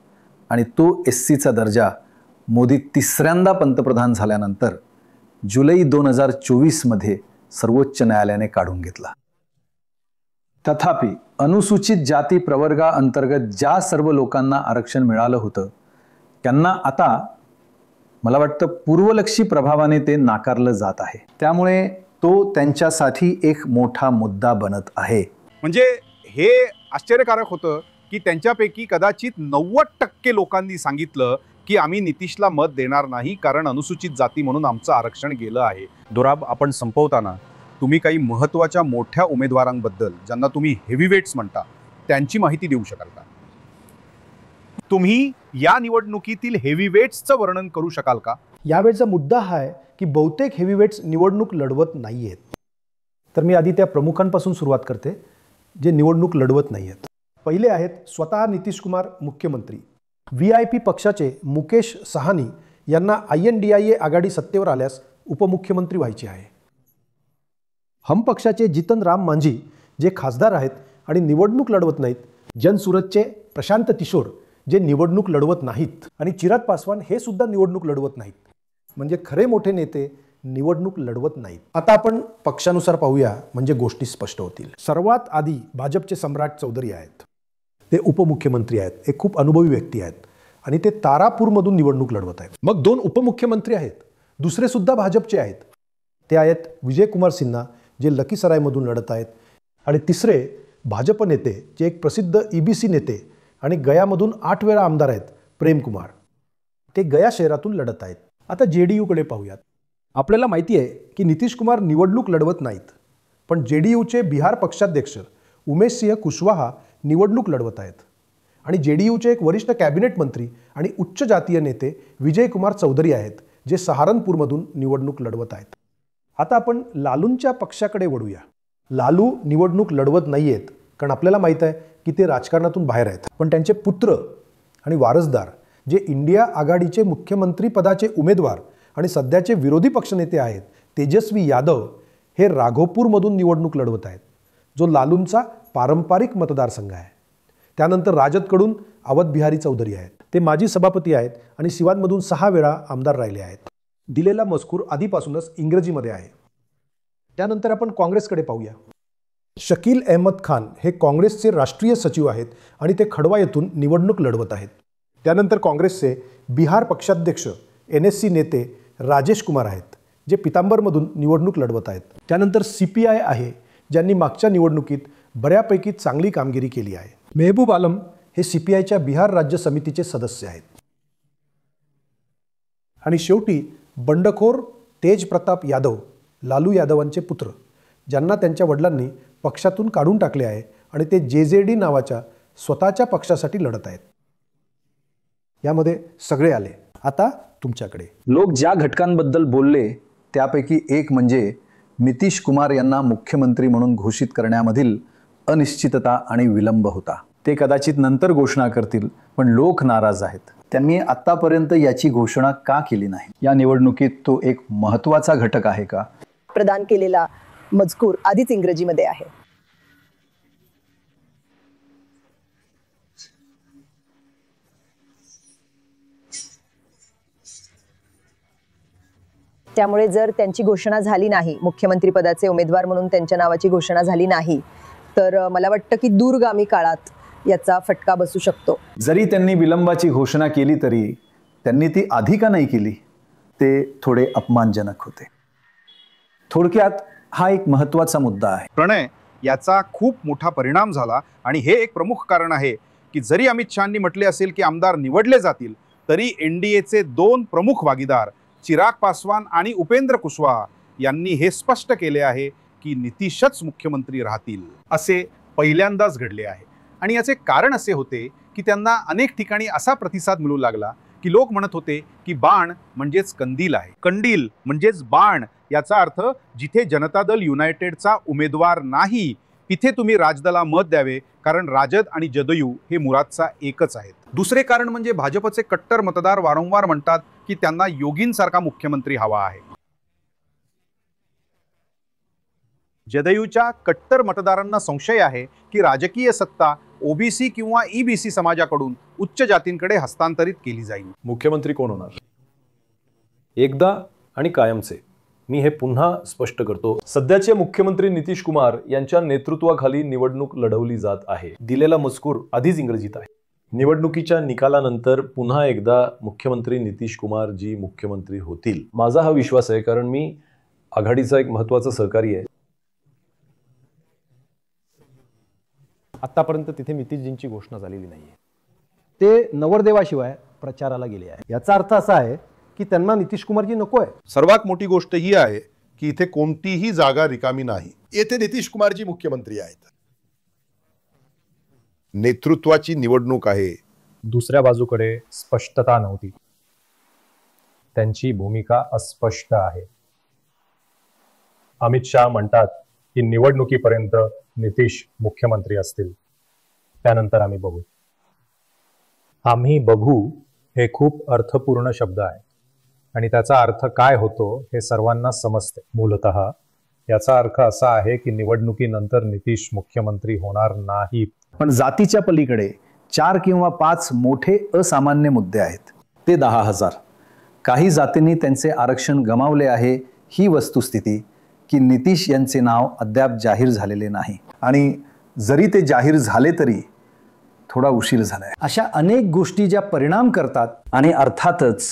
आणि तो SCचा दर्जा मोदी 3ऱ्यांदा पंतप्रधान झाल्यानंतर जुलै 2024मध्ये सर्वोच्च न्यायालयाने काढून घेतला. तथापि अनुसूचित जाती प्रवर्गाअंतर्गत ज्या सर्व लोकांना आरक्षण मिळालं होतं त्यांना आता मला वाटतं पूर्वलक्षी प्रभावाने ते नाकारलं जात आहे. त्यामुळे तो त्यांच्यासाठी एक मोठा मुद्दा बनत आहे. म्हणजे हे आश्चर्यकारक होतं की त्यांच्यापैकी कदाचित 90% लोकांनी सांगितलं की आम्ही नितीशला मत देणार नाही, कारण अनुसूचित जाती म्हणून आमचं आरक्षण गेलं आहे. दोराब, आपण संपवताना तुम्ही काही महत्त्वाच्या मोठ्या उमेदवारांबद्दल, ज्यांना तुम्ही हेवीवेट्स म्हणता, त्यांची माहिती देऊ शकाल का? तुम्ही या निवडणुकीतील हेवीवेट्सचं वर्णन करू शकाल का? यावेळचा मुद्दा हा आहे की बहुतेक हेवीवेट्स निवडणूक लढवत नाही आहेत. तर मी आधी त्या प्रमुखांपासून सुरुवात करते जे निवडणूक लढवत नाही आहेत. पहिले आहेत स्वतः नितीश कुमार मुख्यमंत्री. VIP पक्षाचे मुकेश साहनी यांना INDIA आघाडी सत्तेवर आल्यास उपमुख्यमंत्री व्हायचे आहे. हम पक्षाचे जितन राम मांझी जे खासदार आहेत आणि निवडणूक लढवत नाहीत. जनसुरतचे प्रशांत किशोर जे निवडणूक लढवत नाहीत. आणि चिराग पासवान हे सुद्धा निवडणूक लढवत नाहीत. म्हणजे खरे मोठे नेते निवडणूक लढवत नाहीत. आता आपण पक्षानुसार पाहूया, म्हणजे गोष्टी स्पष्ट होतील. सर्वात आधी भाजपचे सम्राट चौधरी आहेत. ते उपमुख्यमंत्री आहेत. एक खूप अनुभवी व्यक्ती आहेत आणि ते तारापूरमधून निवडणूक लढवत आहेत. मग 2 उपमुख्यमंत्री आहेत, दुसरे सुद्धा भाजपचे आहेत. ते आहेत विजय कुमार सिन्हा जे लखीसरायमधून लढत आहेत. आणि तिसरे भाजप नेते जे एक प्रसिद्ध EBC नेते आणि गयामधून 8 वेळा आमदार आहेत, प्रेम कुमार. ते गया शहरातून लढत आहेत. आता JDU कडे पाहूयात. आपल्याला माहिती आहे की नितीश कुमार निवडणूक लढवत नाहीत. पण JDUचे बिहार पक्षाध्यक्ष उमेश सिंह कुशवाहा निवडणूक लढवत आहेत आणि JDUचे एक वरिष्ठ कॅबिनेट मंत्री आणि उच्च जातीय नेते विजय कुमार चौधरी आहेत जे सहारनपूरमधून निवडणूक लढवत आहेत. आता आपण लालूंच्या पक्षाकडे वळूया. लालू निवडणूक लढवत नाही आहेत कारण आपल्याला माहीत आहे की ते राजकारणातून बाहेर आहेत. पण त्यांचे पुत्र आणि वारसदार जे इंडिया आघाडीचे मुख्यमंत्री पदाचे उमेदवार आणि सध्याचे विरोधी पक्षनेते आहेत तेजस्वी यादव हे राघोपूरमधून निवडणूक लढवत आहेत, जो लालूंचा पारंपरिक मतदारसंघ आहे. त्यानंतर राजदकडून अवध बिहारी चौधरी आहेत, ते माजी सभापती आहेत आणि सिवानमधून 6 वेळा आमदार राहिले आहेत. दिलेला मजकूर आधीपासूनच इंग्रजीमध्ये आहे. त्यानंतर आपण काँग्रेसकडे पाहूया. शकील अहमद खान हे काँग्रेसचे राष्ट्रीय सचिव आहेत आणि ते खडवा येथून निवडणूक लढवत आहेत. त्यानंतर काँग्रेसचे बिहार पक्षाध्यक्ष NSC नेते राजेश कुमार आहेत जे पितांबरमधून निवडणूक लढवत आहेत. त्यानंतर CPI आहे ज्यांनी मागच्या निवडणुकीत बऱ्यापैकी चांगली कामगिरी केली आहे. मेहबूब आलम हे CPIच्या बिहार राज्य समितीचे सदस्य आहेत. आणि शेवटी बंडखोर तेज प्रताप यादव, लालू यादवांचे पुत्र, ज्यांना त्यांच्या वडिलांनी पक्षातून काढून टाकले आहे आणि ते JJD नावाच्या स्वतःच्या पक्षासाठी लढत आहेत. यामध्ये सगळे आले. आता तुमच्याकडे. लोक ज्या घटकांबद्दल बोलले त्यापैकी एक म्हणजे नितीश कुमार यांना मुख्यमंत्री म्हणून घोषित करण्यामधील अनिश्चितता आणि विलंब होता. ते कदाचित नंतर घोषणा करतील, पण लोक नाराज आहेत. त्यांनी आतापर्यंत याची घोषणा का केली नाही? या निवडणुकीत तो एक महत्त्वाचा घटक आहे का? प्रदान केलेला मजकूर आधीच इंग्रजीमध्ये आहे. त्यामुळे जर त्यांची घोषणा झाली नाही, मुख्यमंत्री पदाचे उमेदवार म्हणून त्यांच्या नावाची घोषणा झाली नाही, तर मला वाटतं की दूरगामी काळात याचा फटका बसू शकतो. जरी त्यांनी विलंबाची घोषणा केली तरी त्यांनी ती आधी का नाही केली ते थोडे अपमानजनक होते. थोडक्यात हा एक महत्त्वाचा मुद्दा आहे. प्रणय, याचा खूप मोठा परिणाम झाला आणि हे एक प्रमुख कारण आहे की जरी अमित शहांनी म्हटले असेल की आमदार निवडले जातील, तरी NDAचे 2 प्रमुख भागीदार चिराग पासवान आणि उपेंद्र कुशवाहा यांनी हे स्पष्ट केले आहे की नितीशच मुख्यमंत्री राहतील. असे पहिल्यांदाच घडले आहे आणि याचे कारण असे होते की त्यांना अनेक ठिकाणी असा प्रतिसाद मिळू लागला की लोक म्हणत होते की बाण म्हणजेच कंदील आहे, कंदील म्हणजेच बाण. याचा अर्थ जिथे जनता दल युनायटेडचा उमेदवार नाही तिथे तुम्ही राजदला मत द्यावे, कारण राजद आणि जदयू हे मुरादचा एकच आहेत. दुसरे कारण म्हणजे भाजपचे कट्टर मतदार वारंवार म्हणतात की त्यांना योगींसारखा मुख्यमंत्री हवा आहे. जदयूच्या कट्टर मतदारांना संशय आहे की राजकीय सत्ता OBC किंवा EBC समाजाकडून उच्च जातींकडे हस्तांतरित केली जाईल. मुख्यमंत्री कोण होणार? एकदा आणि कायमचे. मी हे पुन्हा स्पष्ट करतो, सध्याचे मुख्यमंत्री नितीश कुमार यांच्या नेतृत्वाखाली निवडणूक लढवली जात आहे. दिलेला मजकूर आधीच इंग्रजीत आहे. निवडणुकीच्या निकालानंतर पुन्हा एकदा मुख्यमंत्री नितीश कुमार जी मुख्यमंत्री होतील, माझा हा विश्वास आहे, कारण मी आघाडीचा एक महत्त्वाचा सहकारी आहे. आतापर्यंत तिथे नितीशजींची घोषणा झालेली नाहीये. ते नवरदेवाशिवाय प्रचाराला गेले आहे. याचा अर्थ असा आहे की त्यांना नितीश कुमारजी नको आहे. सर्वात मोठी गोष्ट ही आहे की इथे कोणतीही जागा रिकामी नाही. येथे नितीश कुमारजी मुख्यमंत्री आहेत. नेतृत्वाची निवडणूक आहे. दुसऱ्या बाजूकडे स्पष्टता नव्हती. त्यांची भूमिका अस्पष्ट आहे. अमित शहा म्हणतात की निवडणुकीपर्यंत नितीश मुख्यमंत्री असतील, त्यानंतर आम्ही बघू. आम्ही बघू हे खूप अर्थपूर्ण शब्द आहे आणि त्याचा अर्थ काय होतो हे सर्वांना समजते. मूलतः याचा अर्थ असा आहे की निवडणुकीनंतर नितीश मुख्यमंत्री होणार नाही. पण जातीच्या पलीकडे 4 किंवा 5 मोठे असामान्य मुद्दे आहेत. ते 10,000. काही जातींनी त्यांचे आरक्षण गमावले आहे ही वस्तुस्थिती की नितीश यांचे नाव अद्याप जाहीर झालेले नाही आणि जरी ते जाहीर झाले तरी थोडा उशीर झालाय. अशा अनेक गोष्टी ज्या परिणाम करतात आणि अर्थातच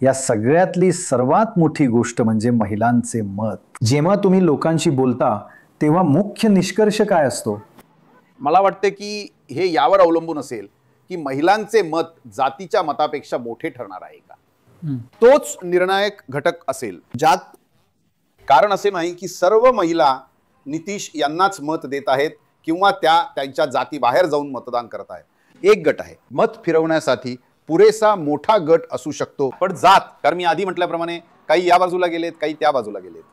या सगळ्यातली सर्वात मोठी गोष्ट म्हणजे महिलांचे मत. जेव्हा तुम्ही लोकांशी बोलता तेव्हा मुख्य निष्कर्ष काय असतो? मला वाटते की हे यावर अवलंबून असेल की महिलांचे मत जातीच्या मतापेक्षा मोठे ठरणार आहे का. तोच निर्णायक घटक असेल. ज्यात कारण असे नाही की सर्व महिला नितीश यांनाच मत देत आहेत किंवा त्यांच्या जातीबाहेर जाऊन मतदान करत आहेत. एक गट आहे मत फिरवण्यासाठी पुरेसा मोठा गट असू शकतो, पण जात, कारण मी आधी म्हटल्याप्रमाणे काही या बाजूला गेलेत, काही त्या बाजूला गेलेत,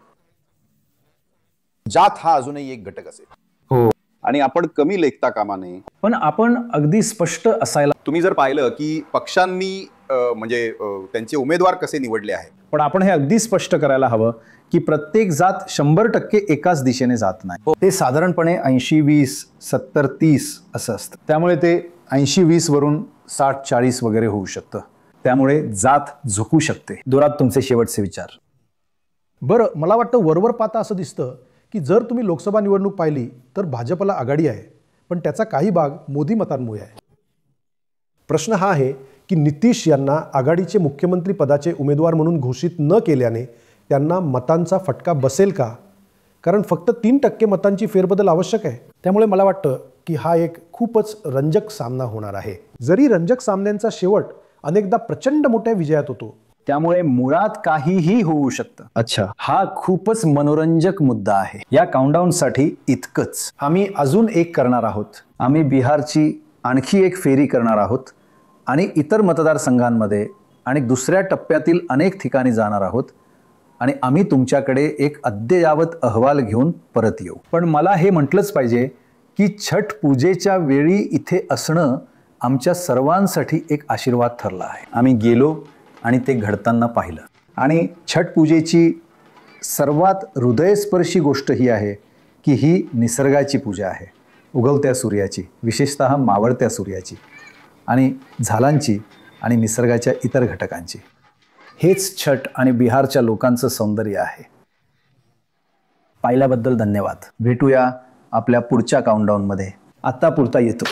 जात हा अजूनही एक घटक असेल. हो, आणि आपण कमी लेखता कामा नये. पण आपण अगदी स्पष्ट असायला. तुम्ही जर पाहिलं की पक्षांनी म्हणजे त्यांचे उमेदवार कसे निवडले आहेत, पण आपण हे अगदी स्पष्ट करायला हवं की प्रत्येक जात 100% एकाच दिशेने जात नाही. ते साधारणपणे 80-20, 70-30 असं असतं. त्यामुळे ते 80-20 वरून 60-40 वगैरे होऊ शकतं. त्यामुळे जात झुकू शकते. दुरात तुमचे शेवटचे विचार. बरं, मला वाटतं वरवर पाहता असं दिसतं की जर तुम्ही लोकसभा निवडणूक पाहिली तर भाजपला आघाडी आहे, पण त्याचा काही भाग मोदी मतांमुळे आहे. प्रश्न हा आहे की नितीश यांना आघाडीचे मुख्यमंत्री पदाचे उमेदवार म्हणून घोषित न केल्याने त्यांना मतांचा फटका बसेल का? कारण फक्त 3% मतांची फेरबदल आवश्यक आहे. त्यामुळे मला वाटतं की हा एक खूपच रंजक सामना होणार आहे. जरी रंजक सामन्यांचा शेवट अनेकदा प्रचंड मोठ्या विजयात होतो, त्यामुळे मुळात काहीही होऊ शकतं. अच्छा, हा खूपच मनोरंजक मुद्दा आहे. या काउंटडाऊनसाठी इतकंच. आम्ही अजून एक करणार आहोत. आम्ही बिहारची आणखी एक फेरी करणार आहोत आणि इतर मतदारसंघांमध्ये आणि दुसऱ्या टप्प्यातील अनेक ठिकाणी जाणार आहोत आणि आम्ही तुमच्याकडे एक अद्ययावत अहवाल घेऊन परत येऊ. पण मला हे म्हटलंच पाहिजे की छठ पूजेच्या वेळी इथे असणं आमच्या सर्वांसाठी एक आशीर्वाद ठरला आहे. आम्ही गेलो आणि ते घडताना पाहिलं. आणि छठ पूजेची सर्वात हृदयस्पर्शी गोष्ट ही आहे की ही निसर्गाची पूजा आहे. उगवत्या सूर्याची, विशेषतः मावळत्या सूर्याची आणि झालांची आणि निसर्गाच्या इतर घटकांची. हेच छठ आणि बिहारच्या लोकांचं सौंदर्य आहे. पाहिल्याबद्दल धन्यवाद. भेटूया आपल्या पुढच्या काउंटडाऊनमध्ये. आत्तापुरता येतो.